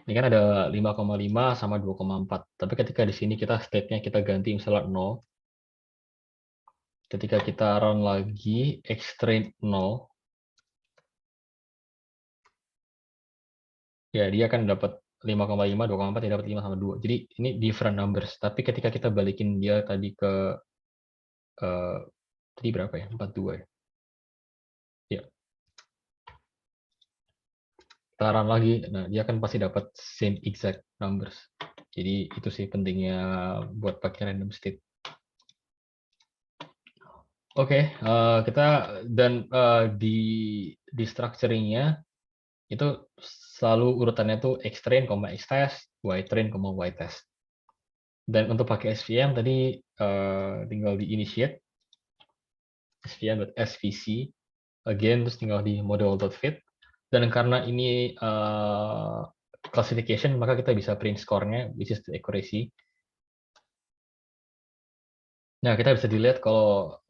Ini kan ada 5,5 sama 2,4. Tapi ketika di sini kita state-nya kita ganti misalnya 0. Ketika kita run lagi xtrain 0, ya dia akan dapat 5,5, 2,4, dia dapat 5 sama 2. Jadi ini different numbers. Tapi ketika kita balikin dia tadi ke tadi berapa ya? 42 ya. Ya, kita run lagi. Nah, dia akan pasti dapat same exact numbers. Jadi itu sih pentingnya buat pakai random state. Oke, kita dan di structuring-nya itu selalu urutannya tuh xtrain, xtest, ytrain, ytest. Dan untuk pakai SVM tadi tinggal di initiate svm.svc again, terus tinggal di model.fit. Dan karena ini classification, maka kita bisa print score-nya, which is the accuracy. Nah, kita bisa dilihat kalau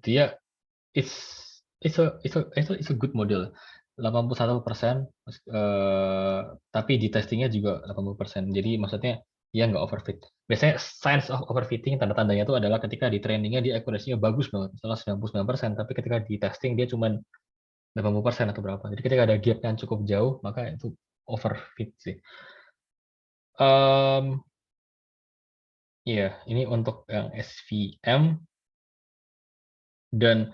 dia it's a good model. 81%, tapi di testingnya juga 80%. Jadi maksudnya dia nggak overfit. Biasanya signs of overfitting, tanda-tandanya itu adalah ketika di trainingnya dia akurasinya bagus banget, misalnya 99%, tapi ketika di testing dia cuma 80% atau berapa. Jadi ketika ada gap yang cukup jauh, maka itu overfit sih. Iya, ini untuk yang SVM, dan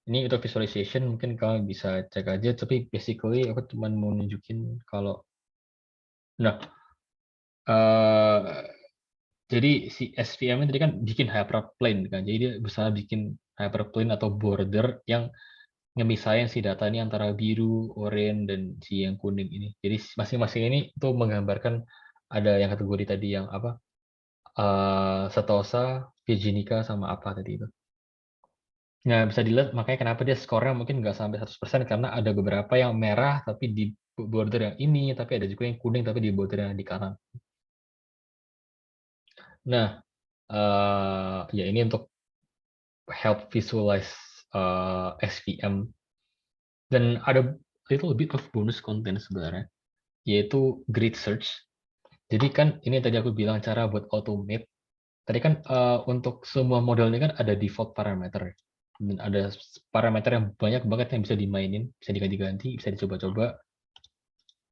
ini untuk visualization mungkin kalian bisa cek aja, tapi basically aku cuma mau nunjukin kalau, nah, jadi si SVM ini tadi kan bikin hyperplane kan, jadi dia bisa bikin hyperplane atau border yang ngemisahin si data ini antara biru, oranye, dan si yang kuning ini. Jadi masing-masing ini tuh menggambarkan ada yang kategori tadi yang apa, Setosa, Virginica, sama apa tadi itu. Nah, bisa dilihat makanya kenapa dia skornya mungkin nggak sampai 100% karena ada beberapa yang merah tapi di border yang ini, tapi ada juga yang kuning tapi di border yang di kanan. Nah, ya ini untuk help visualize SVM. Dan ada little bit of bonus content sebenarnya, yaitu grid search. Jadi kan ini tadi aku bilang cara buat automate. Tadi kan untuk semua model ini kan ada default parameter. Dan ada parameter yang banyak banget yang bisa dimainin, bisa diganti-ganti, bisa dicoba-coba.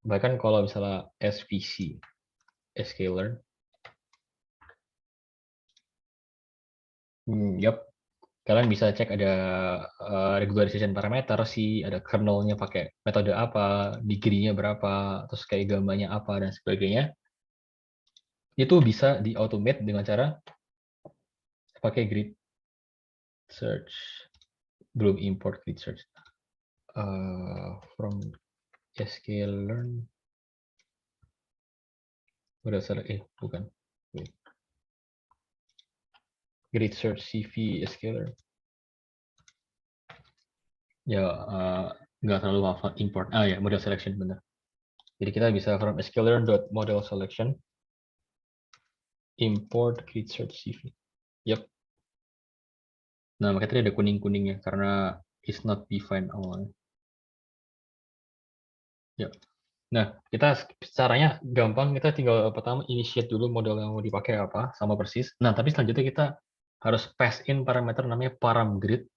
Bahkan kalau misalnya SVC, sklearn, yup, kalian bisa cek ada regularization parameter sih, ada kernelnya pakai metode apa, degree-nya berapa, terus kayak gambarnya apa dan sebagainya. Itu bisa di automate dengan cara pakai grid search. Belum import grid search. From sklearn. Udah bukan. Wait. Grid search CV sklearn. Ya, nggak terlalu hafal import. Ya, model selection benar. Jadi kita bisa from sklearn.model selection import grid search CV. Yep. Nah, makanya tadi ada kuning-kuningnya karena is not defined awalnya. Yep. Nah, kita caranya gampang. Kita tinggal pertama initiate dulu model yang mau dipakai apa, sama persis. Nah, tapi selanjutnya kita harus pass in parameter namanya param grid.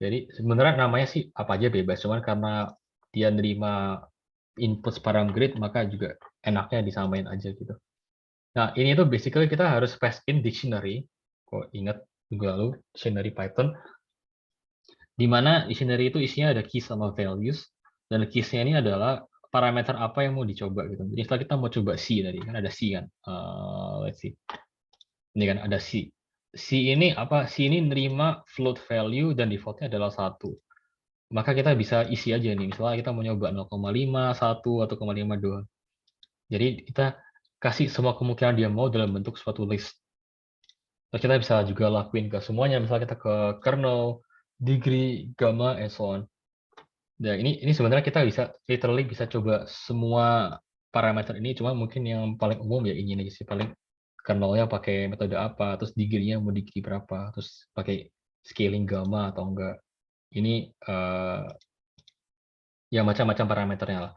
Jadi sebenarnya namanya sih apa aja bebas, cuman karena dia nerima input param grid, maka juga enaknya disamain aja gitu. Nah, ini tuh basically kita harus pass in dictionary. Kok ingat minggu lalu dictionary Python, di mana dictionary itu isinya ada keys sama values, dan keys-nya ini adalah parameter apa yang mau dicoba gitu. Jadi setelah kita mau coba C tadi, kan ada C kan. Let's see. Ini kan ada C. C ini apa? C ini nerima float value dan defaultnya adalah 1. Maka kita bisa isi aja nih. Misalnya kita mau nyoba 0,5, 1, atau 0,52. Jadi kita kasih semua kemungkinan dia mau dalam bentuk suatu list. Terus kita bisa juga lakuin ke semuanya. Misalnya kita ke kernel, degree, gamma, and so on. Nah, ini sebenarnya kita bisa literally bisa coba semua parameter ini, cuma mungkin yang paling umum ya ini aja sih, paling kernelnya pakai metode apa, terus degree-nya mau degree berapa, terus pakai scaling gamma atau enggak. Ini ya macam-macam parameternya lah.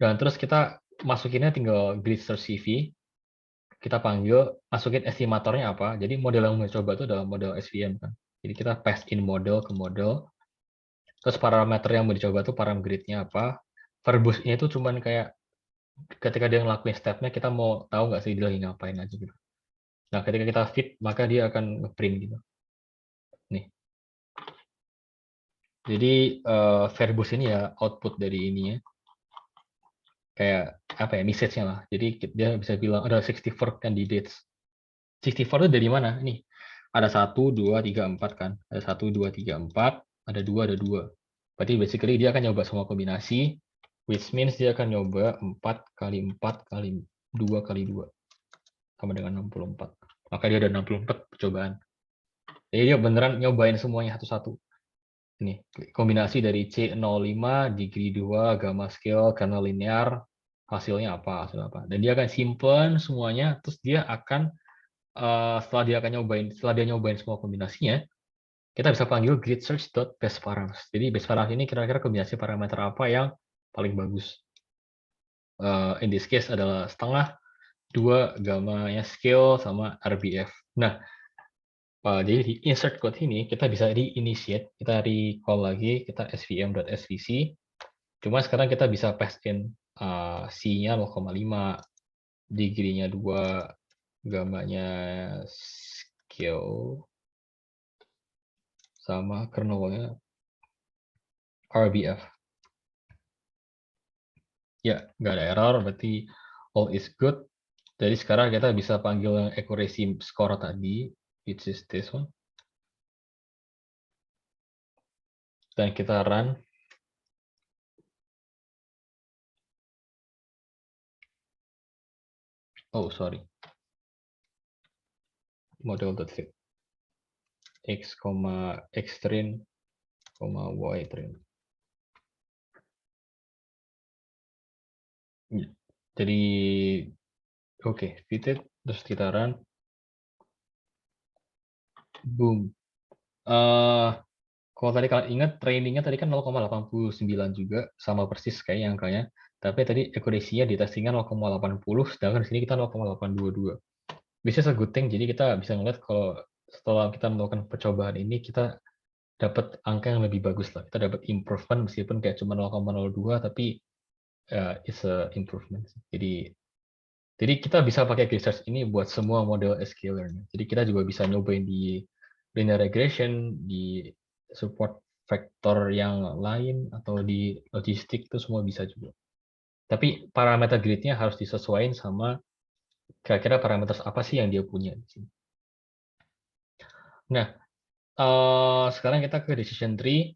Dan terus kita masukinnya tinggal grid search CV, kita panggil, masukin estimatornya apa. Jadi model yang mau coba itu adalah model SVM kan. Jadi kita pass in model ke model, terus parameter yang mau dicoba tuh param grid-nya apa. Verbose-nya itu cuman kayak ketika dia ngelakuin step-nya, kita mau tahu nggak sih dia lagi ngapain aja gitu. Nah, ketika kita fit, maka dia akan nge-print gitu. Nih. Jadi verbose ini ya output dari ininya. Kayak apa ya, message-nya lah. Jadi dia bisa bilang ada 64 candidates. 64 itu dari mana? Nih, ada 1, 2, 3, 4 kan. Ada 1, 2, 3, 4, ada 2, ada 2. Berarti basically dia akan nyoba semua kombinasi, which means dia akan nyoba 4 kali 4 kali 2 kali 2. Sama dengan 64. Maka dia ada 64 percobaan. Jadi dia beneran nyobain semuanya satu-satu. Ini kombinasi dari C05, degree 2, gamma scale, karena linear, hasilnya apa, hasil apa. Dan dia akan simpen semuanya, terus dia akan setelah dia nyobain semua kombinasinya, kita bisa panggil grid search.baseparams. Jadi baseparams ini kira-kira kombinasi parameter apa yang paling bagus. In this case adalah setengah, 2 gamma-nya scale sama RBF. Nah, jadi di insert code ini kita bisa di-initiate, kita recall lagi, kita svm.svc. Cuma sekarang kita bisa pass in C-nya 0,5, degree-nya 2, gamanya scale, sama kernelnya RBF. Ya, nggak ada error, berarti all is good. Jadi sekarang kita bisa panggil yang accuracy score tadi, which is this one. Dan kita run. Oh, sorry. Model.fit. X, X train, Y train. Jadi, oke, fitted, terus kita run. Boom. Kalau tadi kalian ingat trainingnya tadi kan 0,89 juga, sama persis kayaknya angkanya. Tapi tadi accuracy-nya di testingnya 0,80, sedangkan di sini kita 0,822. This is a good thing, jadi kita bisa ngeliat kalau setelah kita melakukan percobaan ini, kita dapat angka yang lebih bagus lah. Kita dapat improvement meskipun kayak cuma 0,02, tapi it's a improvement. Jadi kita bisa pakai research ini buat semua model scalar. Jadi kita juga bisa nyobain di linear regression, di support vektor yang lain, atau di logistik, itu semua bisa juga. Tapi parameter grid-nya harus disesuaikan sama kira-kira parameter apa sih yang dia punya di sini. Nah, sekarang kita ke decision tree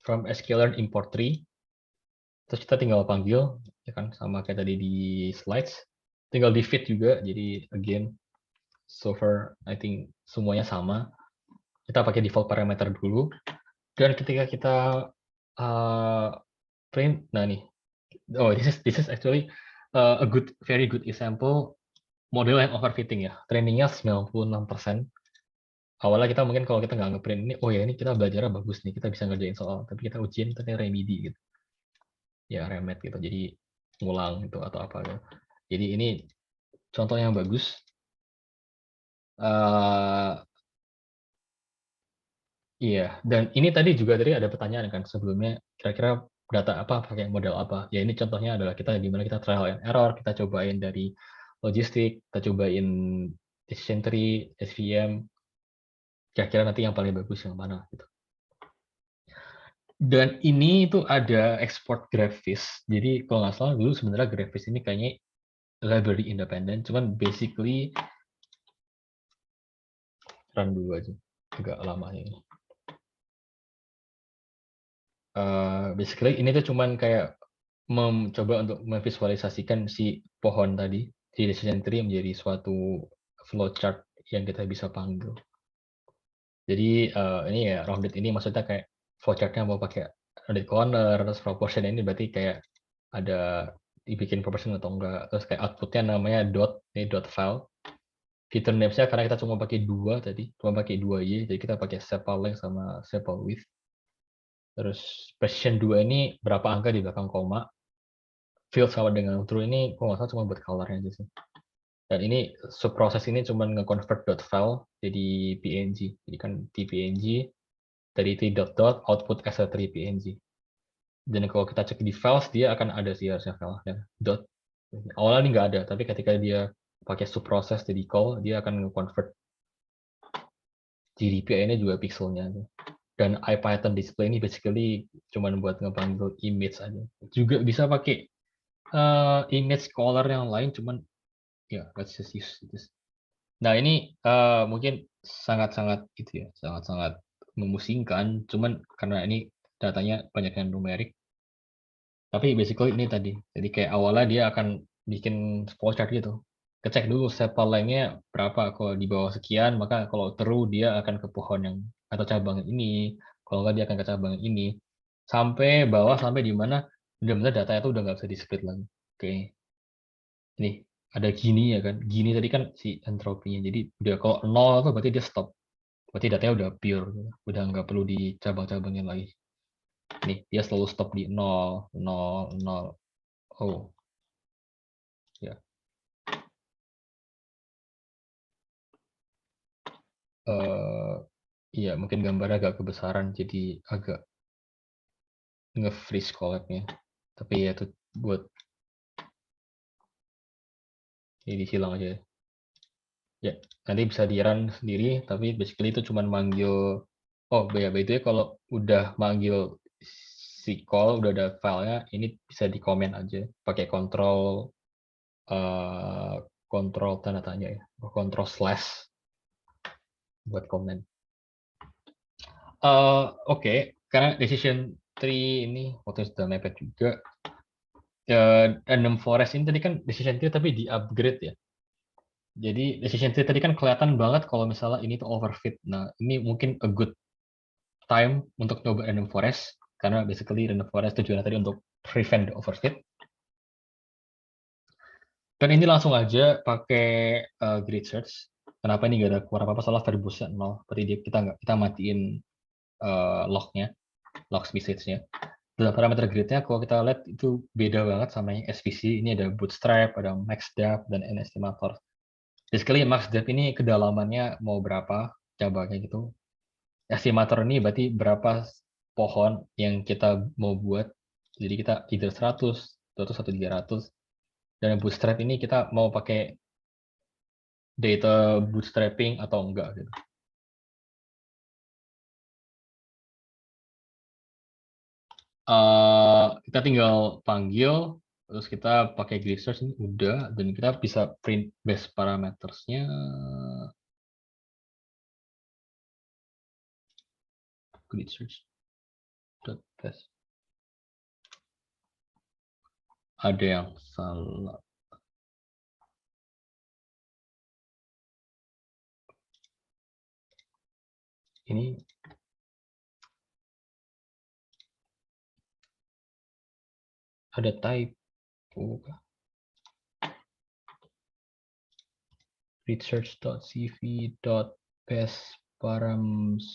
from sklearn import tree. Terus kita tinggal panggil, ya kan, sama kayak tadi di slides. Tinggal di fit juga, jadi again, so far I think semuanya sama. Kita pakai default parameter dulu. Dan ketika kita print, nah nih, oh this is actually a very good example model yang overfitting ya. Trainingnya 96%. Awalnya kita mungkin kalau kita nggak ngeprint ini, oh ya ini kita belajarnya bagus nih, kita bisa ngerjain soal. Tapi kita ujian ternyata remedi gitu. Ya remed gitu, jadi ngulang gitu atau apa gitu. Jadi ini contoh yang bagus. Iya, dan ini tadi juga tadi ada pertanyaan kan sebelumnya, kira-kira data apa, pakai model apa. Ya ini contohnya adalah kita di mana kita trial and error, kita cobain dari logistik, kita cobain decision tree, SVM, kira-kira nanti yang paling bagus yang mana gitu. Dan ini tuh ada export grafis. Jadi kalau nggak salah dulu sebenarnya grafis ini kayaknya library independent, cuman basically run dulu aja, agak lama ini. Basically ini tuh cuman kayak mencoba untuk memvisualisasikan si pohon tadi, si decision tree menjadi suatu flowchart yang kita bisa panggil. Jadi ini ya rounded ini maksudnya kayak flowchart-nya mau pakai rounded corner, terus proportion ini berarti kayak ada dibikin proportion atau enggak, terus kayak outputnya namanya dot, ini dot file. Feature names-nya karena kita cuma pakai 2 tadi, cuma pakai 2Y, jadi kita pakai sepal length sama sepal width. Terus precision 2 ini berapa angka di belakang koma. Field sama dengan true ini kalau nggak salah cuma buat color-nya aja sih. Dan ini subproses ini cuma nge-convert .file jadi PNG. Jadi kan tpng dari t.dot output as a 3 PNG. Dan kalau kita cek di files dia akan ada sih harusnya file ya. Dot. Awalnya ini nggak ada, tapi ketika dia pakai subproses jadi call, dia akan nge-convert GDPI ini juga pixelnya. Dan IPython display ini basically cuma buat ngepanggil image aja. Juga bisa pakai image color yang lain, cuman ya let's just use this. Nah ini mungkin sangat-sangat itu ya, sangat-sangat memusingkan. Cuman karena ini datanya banyak yang numerik. Tapi basically ini tadi. Jadi kayak awalnya dia akan bikin flowchart gitu. Kecek dulu sepal length-nya berapa. Kalau di bawah sekian, maka kalau true dia akan ke pohon yang atau cabang ini. Kalau enggak dia akan ke cabang ini. Sampai bawah sampai di mana benar-benar datanya itu udah nggak bisa di-split lagi. Oke. Nih, ada gini ya kan. Gini tadi kan si entropinya. Jadi udah kalau nol itu berarti dia stop. Berarti datanya udah pure. Udah nggak perlu dicabang-cabangin lagi. Nih, dia selalu stop di 0, 0, 0. Oh, ya. Iya, mungkin gambarnya agak kebesaran, jadi agak nge-freeze collab-nya. Tapi ya itu buat ini disilang aja. Ya, nanti bisa di-run sendiri, tapi basically itu cuma manggil, oh ya, by the way kalau udah manggil si call, udah ada filenya, ini bisa di-comment aja, pakai kontrol tanda tanya ya, kontrol slash buat komen. Oke, karena decision tree ini waktu sudah mepet juga, random forest ini tadi kan decision tree tapi di-upgrade ya. Jadi decision tree tadi kan kelihatan banget kalau misalnya ini tuh overfit. Nah, ini mungkin a good time untuk coba random forest karena basically random forest tujuannya tadi untuk prevent the overfit. Dan ini langsung aja pakai grid search. Kenapa ini nggak ada keluar apa-apa? Soalnya variablenya 0. Berarti kita matiin lognya, log message-nya. Dalam parameter grid-nya kalau kita lihat itu beda banget sama yang SVC. Ini ada bootstrap, ada max depth, dan NEstimator. Basically max depth ini kedalamannya mau berapa, coba kayak gitu. Estimator ini berarti berapa pohon yang kita mau buat. Jadi kita either 100, 200 atau 300. Dan bootstrap ini kita mau pakai data bootstrapping atau enggak gitu. Kita tinggal panggil, terus kita pakai grid search ini udah, dan kita bisa print base parametersnya. Grid search dot base. Ada yang salah. Ini ada typo. research.cv.best-params.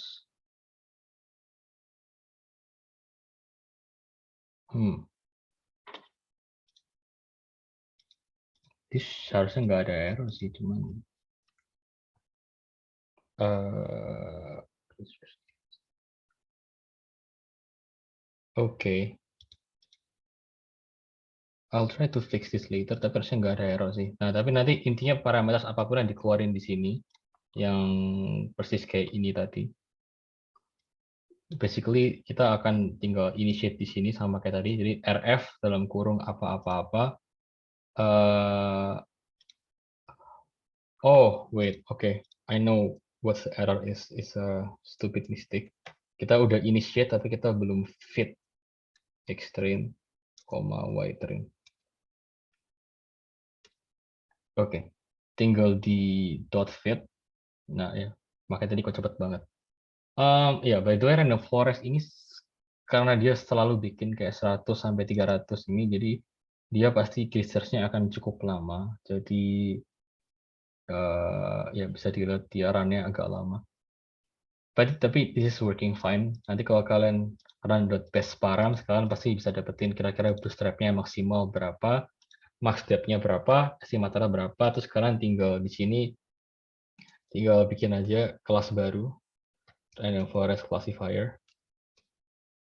Ini seharusnya nggak ada error sih, cuman oke. I'll try to fix this later, tapi harusnya nggak ada error sih. Nah, tapi nanti intinya parameter apapun yang dikeluarin di sini, yang persis kayak ini tadi, basically kita akan tinggal initiate di sini sama kayak tadi. Jadi rf dalam kurung apa-apa-apa. Oh, wait, okay. I know what the error is. It's a stupid mistake. Kita udah initiate, tapi kita belum fit xtrain, ytrain. Oke, tinggal di dot fit. Nah ya, makanya tadi kok cepet banget. Ya, by the way, random forest ini karena dia selalu bikin kayak 100 sampai 300 ini, jadi dia pasti research-nya akan cukup lama. Jadi ya bisa dilihat dia run-nya agak lama. Tapi this is working fine. Nanti kalau kalian run.best-params, kalian pasti bisa dapetin kira-kira bootstrap-nya maksimal berapa, max depth-nya berapa, estimatornya berapa, terus kalian tinggal di sini tinggal bikin aja kelas baru, random forest classifier.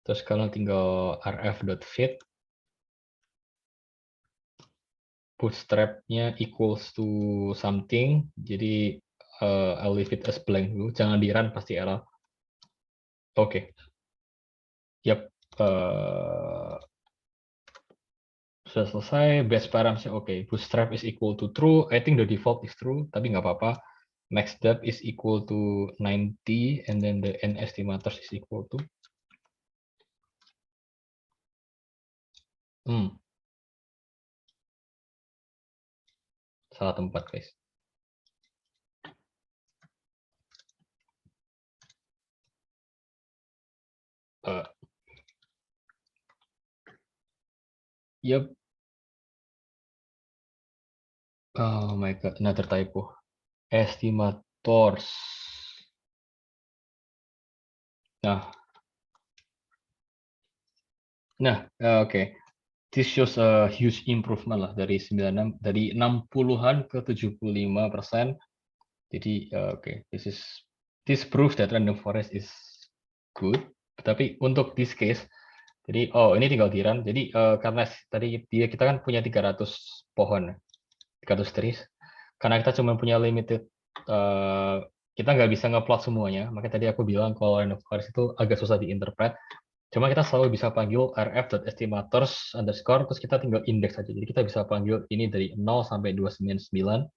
Terus kalian tinggal rf.fit, bootstrap-nya equals to something, jadi I'll leave it as blank dulu, jangan di run pasti error. Oke. Yap. Sudah selesai, best paramsnya oke. Bootstrap is equal to true. I think the default is true, tapi nggak apa-apa. Max depth is equal to 90, and then the n estimators is equal to. Salah tempat, guys. Yep. Oh my god, another typo. Estimators. Nah, oke. This shows a huge improvement lah dari 96, dari 60-an ke 75%. Jadi oke, this proves that random forest is good. Tapi untuk this case, jadi ini tinggal di run. Jadi karena tadi kita kan punya 300 pohon, 300 trees. Karena kita cuma punya limited, kita nggak bisa ngeplot semuanya. Makanya tadi aku bilang kalau random forest itu agak susah diinterpret. Cuma kita selalu bisa panggil rf.estimators underscore, terus kita tinggal index aja. Jadi kita bisa panggil ini dari 0 sampai 299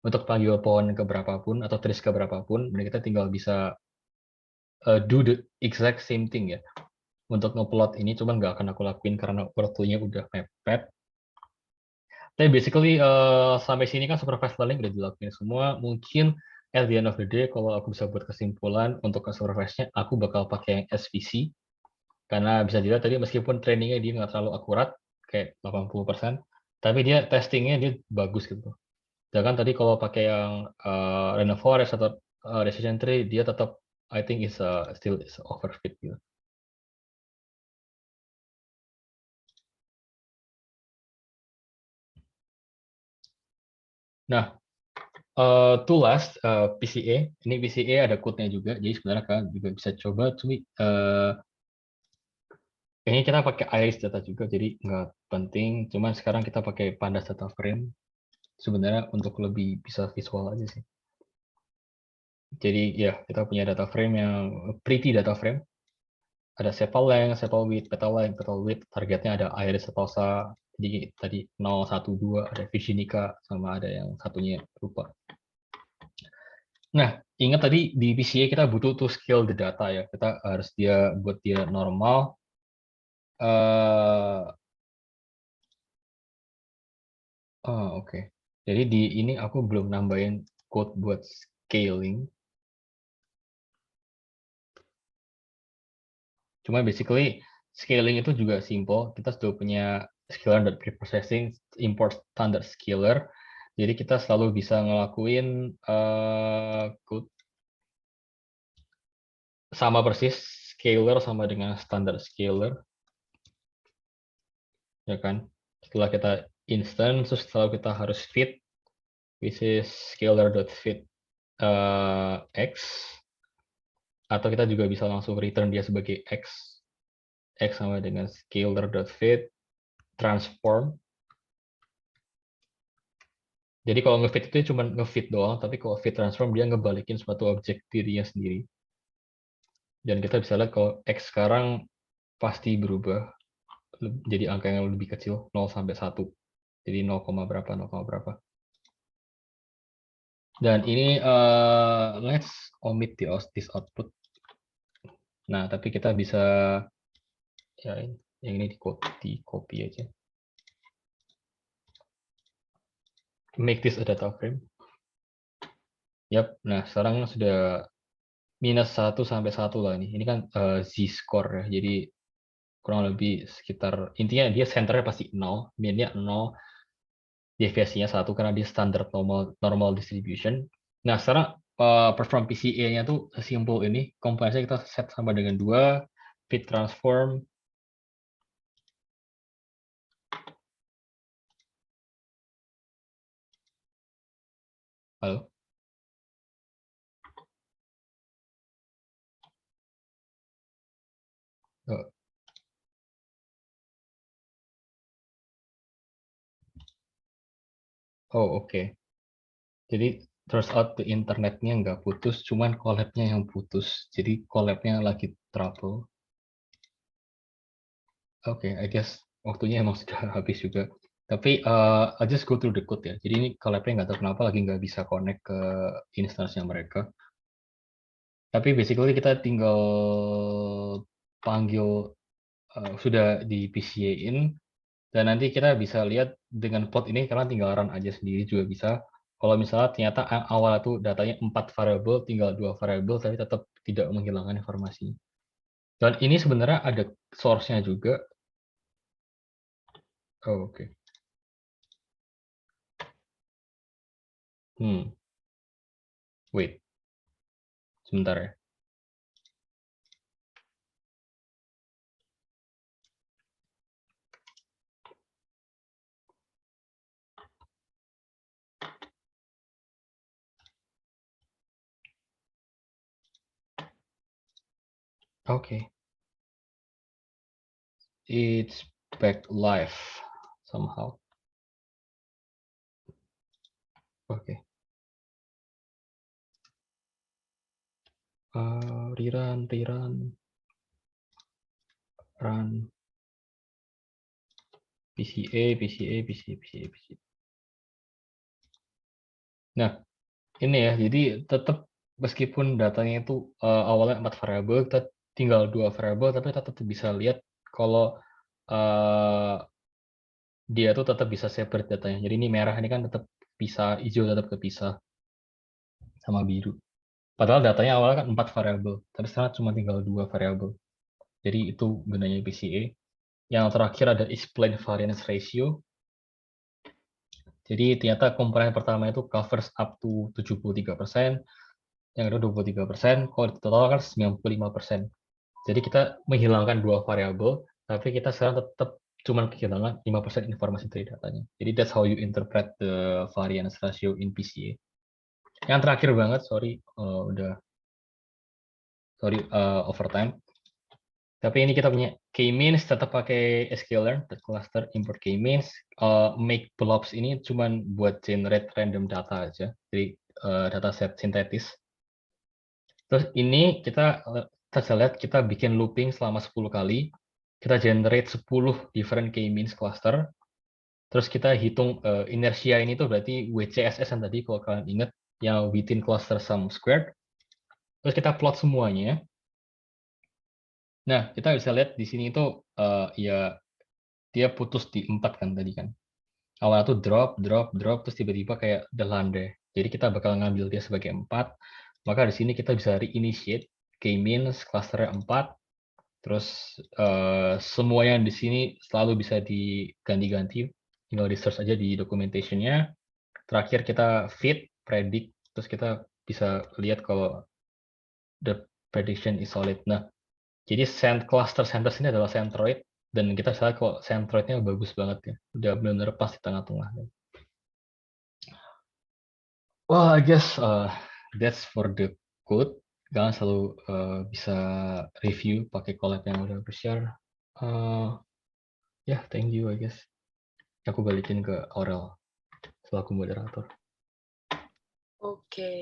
untuk panggil pohon ke berapapun atau trees ke berapapun, dan kita tinggal bisa do the exact same thing ya. Untuk ngeplot ini, cuman nggak akan aku lakuin karena waktunya udah mepet. Tapi basically sampai sini kan supervised learning udah dilakuin semua. Mungkin at the end of the day, kalau aku bisa buat kesimpulan untuk supervised-nya, aku bakal pakai yang SVC. Karena bisa dilihat tadi meskipun trainingnya dia nggak terlalu akurat, kayak 80%, tapi dia testingnya dia bagus gitu. Sedangkan tadi kalau pakai yang random forest atau decision tree, dia tetap I think it's still is overfit gitu. Nah, to last PCA, ini PCA ada code-nya juga, jadi sebenarnya kalian juga bisa coba, kayaknya kita pakai iris data juga, jadi nggak penting. Cuman sekarang kita pakai pandas data frame, sebenarnya untuk lebih bisa visual aja sih. Jadi ya kita punya data frame yang pretty data frame. Ada sepal length, sepal width, petal length, petal width. Targetnya ada iris setosa. Jadi tadi 0, 1, 2, ada Virginica, sama ada yang satunya lupa. Nah, ingat tadi di PCA kita butuh to scale the data ya. Kita harus buat dia normal. Oke. Jadi di ini aku belum nambahin code buat scaling. Cuma basically scaling itu juga simple. Kita sudah punya scalar dan preprocessing, import standard scalar. Jadi kita selalu bisa ngelakuin code sama persis scalar sama dengan standard scalar. Ya kan? Setelah kita instance, terus selalu kita harus fit, which is scalar.fit x, atau kita juga bisa langsung return dia sebagai x sama dengan scalar.fit transform. Jadi kalau ngefit itu cuma ngefit doang, tapi kalau fit transform dia ngebalikin suatu objek dirinya sendiri. Dan kita bisa lihat kalau x sekarang pasti berubah jadi angka yang lebih kecil, 0 sampai 1. Jadi 0, berapa, 0, berapa. Dan ini let's omit this output. Nah, tapi kita bisa ya yang ini di copy aja. Make this a data frame. Yap, nah sekarang sudah minus 1 sampai 1 lah ini. Ini kan z-score ya. Jadi kurang lebih sekitar, intinya dia centernya pasti 0, minnya 0, deviasinya 1 karena dia standard normal distribution. Nah, sekarang perform PCA-nya tuh simple ini, komponennya kita set sama dengan 2, fit transform. Halo? Oh, oke. Jadi turns out the internetnya nggak putus, cuman collab-nya yang putus. Jadi collab-nya lagi trouble. Oke, I guess waktunya emang sudah habis juga. Tapi I just go through the code ya. Jadi ini collab-nya nggak tahu kenapa lagi nggak bisa connect ke instance-nya mereka. Tapi basically kita tinggal panggil sudah di PCA-in, dan nanti kita bisa lihat dengan plot ini karena tinggal run aja sendiri juga bisa. Kalau misalnya ternyata awal itu datanya 4 variabel, tinggal 2 variabel, tapi tetap tidak menghilangkan informasi. Dan ini sebenarnya ada source-nya juga. Oh, oke. Wait. Sebentar ya. Oke. It's back live somehow. Oke. Rerun. Run. PCA. Nah, ini ya, jadi tetap meskipun datanya itu awalnya 4 variabel, kita tinggal 2 variabel, tapi tetap bisa lihat kalau dia tuh tetap bisa separate datanya. Jadi ini merah ini kan tetap bisa, hijau tetap kepisah sama biru. Padahal datanya awalnya kan 4 variabel, tapi sekarang cuma tinggal 2 variabel. Jadi itu gunanya PCA. Yang terakhir ada explain variance ratio. Jadi ternyata komponen pertama itu covers up to 73%, yang kedua 23%, kalau di total kan 95%. Jadi kita menghilangkan 2 variabel, tapi kita sekarang tetap cuma kehilangan 5% informasi dari datanya. Jadi that's how you interpret the variance ratio in PCA. Yang terakhir banget, sorry, overtime. Tapi ini kita punya k-means, tetap pakai sklearn, cluster, import k-means. Make blobs ini cuma buat generate random data aja, jadi dataset sintetis. Terus ini kita lihat kita bikin looping selama 10 kali, kita generate 10 different k-means cluster, terus kita hitung inersia ini tuh berarti WCSS yang tadi kalau kalian ingat, yang within cluster sum squared. Terus kita plot semuanya. Nah, kita bisa lihat di sini itu ya dia putus di 4 kan tadi kan. Awalnya tuh drop, terus tiba-tiba kayak the landai. Jadi kita bakal ngambil dia sebagai 4. Maka di sini kita bisa reinitiate k-means cluster 4. Terus semua yang di sini selalu bisa diganti-ganti. Tinggal di search aja di documentation-nya. Terakhir kita fit, predict, terus kita bisa lihat kalau the prediction is solid. Nah, jadi cluster centers ini adalah centroid, dan kita lihat kok centroidnya bagus banget ya. Udah benar-benar pas di tengah-tengah. Well, I guess that's for the code. Kalian selalu bisa review pakai collab yang udah share. Yeah, thank you, I guess. Aku balikin ke Aurel selaku moderator. Oke.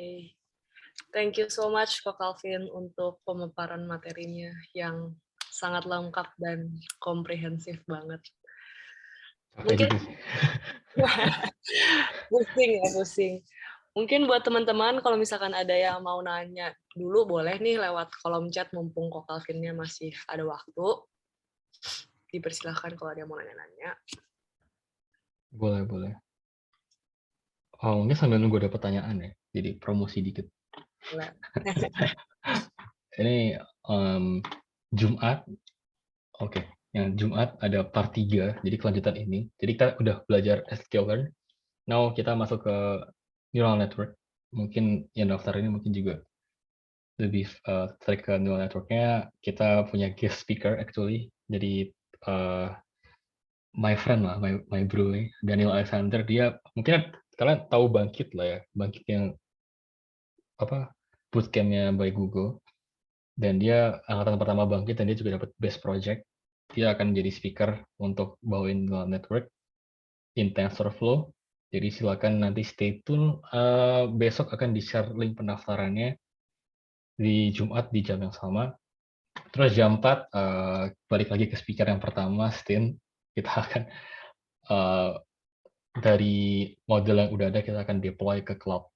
Thank you so much Kak Calvin untuk pemaparan materinya yang sangat lengkap dan komprehensif banget. Mungkin pusing. Mungkin buat teman-teman kalau misalkan ada yang mau nanya dulu boleh nih lewat kolom chat mumpung Kak Calvinnya masih ada waktu. Dipersilahkan kalau ada yang mau nanya-nanya. Boleh. Oh, mungkin sambil nunggu ada pertanyaan ya. Jadi promosi dikit. Boleh. Ini Jumat. Oke. Yang Jumat ada part 3, jadi kelanjutan ini. Jadi kita udah belajar sklearn. Now kita masuk ke neural network. Mungkin yang daftar ini mungkin juga lebih tertarik ke neural networknya. Kita punya guest speaker actually. Jadi my friend lah, my bro nih, Daniel Alexander. Dia mungkin kalian tahu Bangkit lah ya. Bangkit yang bootcampnya by Google. Dan dia angkatan pertama Bangkit, dan dia juga dapat best project. Dia akan jadi speaker untuk bawain neural network in TensorFlow. Jadi silakan nanti stay tune. Besok akan di-share link pendaftarannya di Jumat di jam yang sama. Terus jam 4 balik lagi ke speaker yang pertama, Stin. Kita akan dari model yang udah ada kita akan deploy ke cloud.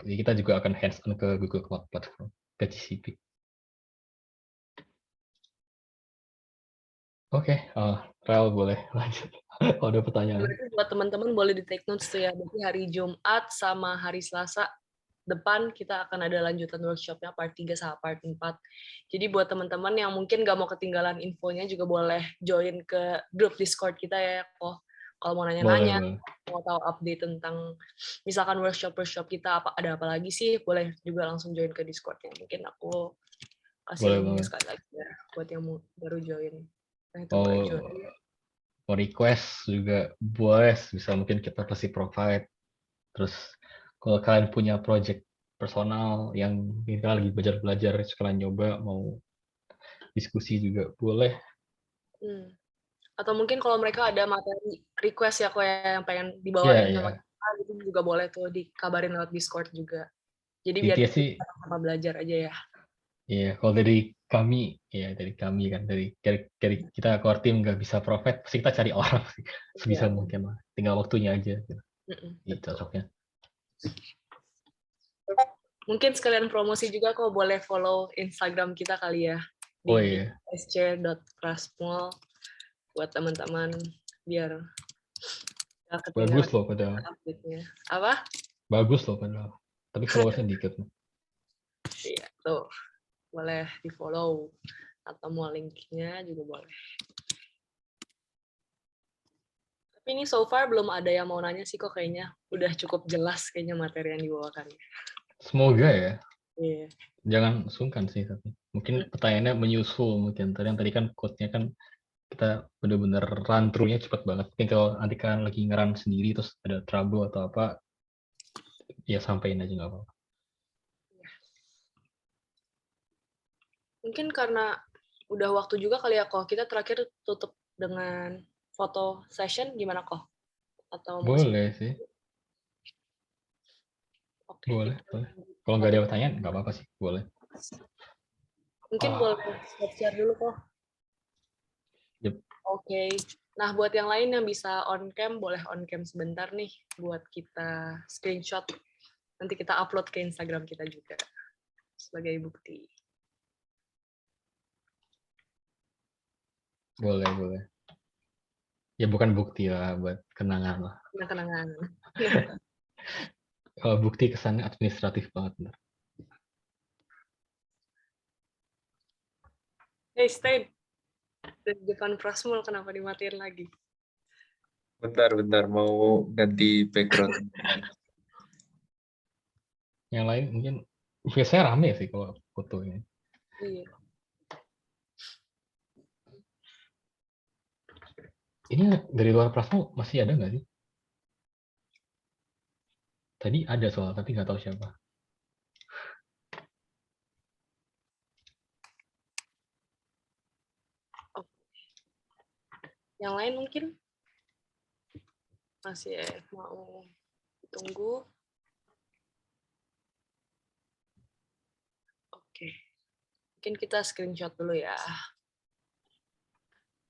Jadi kita juga akan hands-on ke Google Cloud Platform, ke GCP. Oke, Rel boleh lanjut. Kalau ada pertanyaan. Berarti buat teman-teman boleh di take notes tuh ya. Berarti hari Jumat sama hari Selasa depan kita akan ada lanjutan workshopnya part 3 sama part 4. Jadi buat teman-teman yang mungkin nggak mau ketinggalan infonya juga boleh join ke grup Discord kita ya. Kalau mau nanya-nanya, mau tahu update tentang misalkan workshop kita ada apa lagi sih, boleh juga langsung join ke Discord-nya. Mungkin aku kasih linknya sekali lagi ya buat yang baru join. Nah, itu boleh join. Mau request juga boleh, bisa mungkin kita kasih provide. Terus kalau kalian punya project personal yang kita lagi belajar sekalian nyoba mau diskusi juga boleh. Atau mungkin kalau mereka ada materi request ya kok yang pengen dibawain sama kita, itu juga boleh tuh dikabarin lewat Discord juga. Jadi biar kita sama belajar aja ya. Iya, kalau dari kami kan, dari kita core team nggak bisa provide, pasti kita cari orang sebisa mungkin lah. Tinggal waktunya aja. Gitu, cocoknya. Mungkin sekalian promosi juga kok boleh follow Instagram kita kali ya di sc.prasmol buat teman-teman biar bagus loh padahal. Apa? Bagus loh padahal. Tapi followersnya dikit. Iya, tuh. Boleh di-follow atau mau linknya juga boleh. Tapi ini so far belum ada yang mau nanya sih kok kayaknya. Udah cukup jelas kayaknya materi yang dibawakan. Semoga ya. Iya. Jangan sungkan sih, tapi mungkin pertanyaannya menyusul mungkin. Tadi kan quote-nya kan kita bener-bener run through-nya cepet banget. Mungkin kalau nanti kan lagi ngeran sendiri terus ada trouble atau apa, ya sampein aja nggak apa-apa. Mungkin karena udah waktu juga kali ya, kok. Kita terakhir tutup dengan foto session gimana, kok? Atau mau Boleh sih, Oke, boleh, kita boleh. lanjut Kalau nggak foto. ada pertanyaan, nggak apa-apa sih, boleh. Mungkin boleh share dulu, kok. Yep. Oke. Nah, buat yang lain yang bisa on cam, boleh on cam sebentar nih buat kita screenshot. Nanti kita upload ke Instagram kita juga sebagai bukti. Boleh, boleh. Ya bukan bukti lah, buat kenangan lah. Kenangan. Kalau bukti kesannya administratif banget. Bener. Hey, Stein. Di depan Prasmul kenapa dimatiin lagi? Bentar, mau ganti background. Yang lain mungkin biasanya rame sih kalau foto ini. Iya. Ini dari luar Prasmo masih ada nggak sih? Tadi ada soal, tapi nggak tahu siapa. Oh. Yang lain mungkin masih mau tunggu. Oke. Mungkin kita screenshot dulu ya.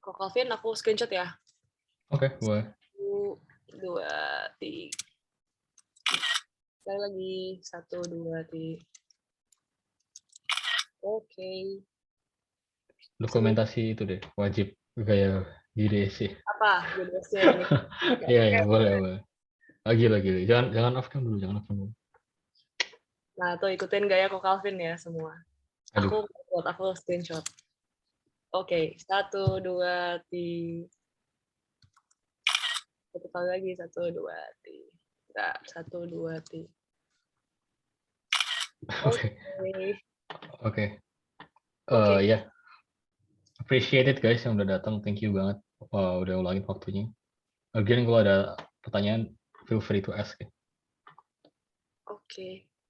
Kok Calvin, aku screenshot ya. Oke, boleh. 1, 2, 3. Sekali lagi. 1, 2, 3. Oke. Dokumentasi itu deh, wajib gaya GDC. Apa? GDC ini. Iya, boleh. Lagi. Jangan off cam dulu, jangan off cam dulu. Nah, tuh ikutin gaya Kok Calvin ya semua. Aduh. Aku screenshot. Oke, 1, 2, 3. Satu kali lagi, 1, 2, 3. Enggak, 1, 2, 3. Oke. Ya. Appreciate it guys yang udah datang. Thank you banget. Udah ulangin waktunya. Again, kalau ada pertanyaan, feel free to ask. Oke.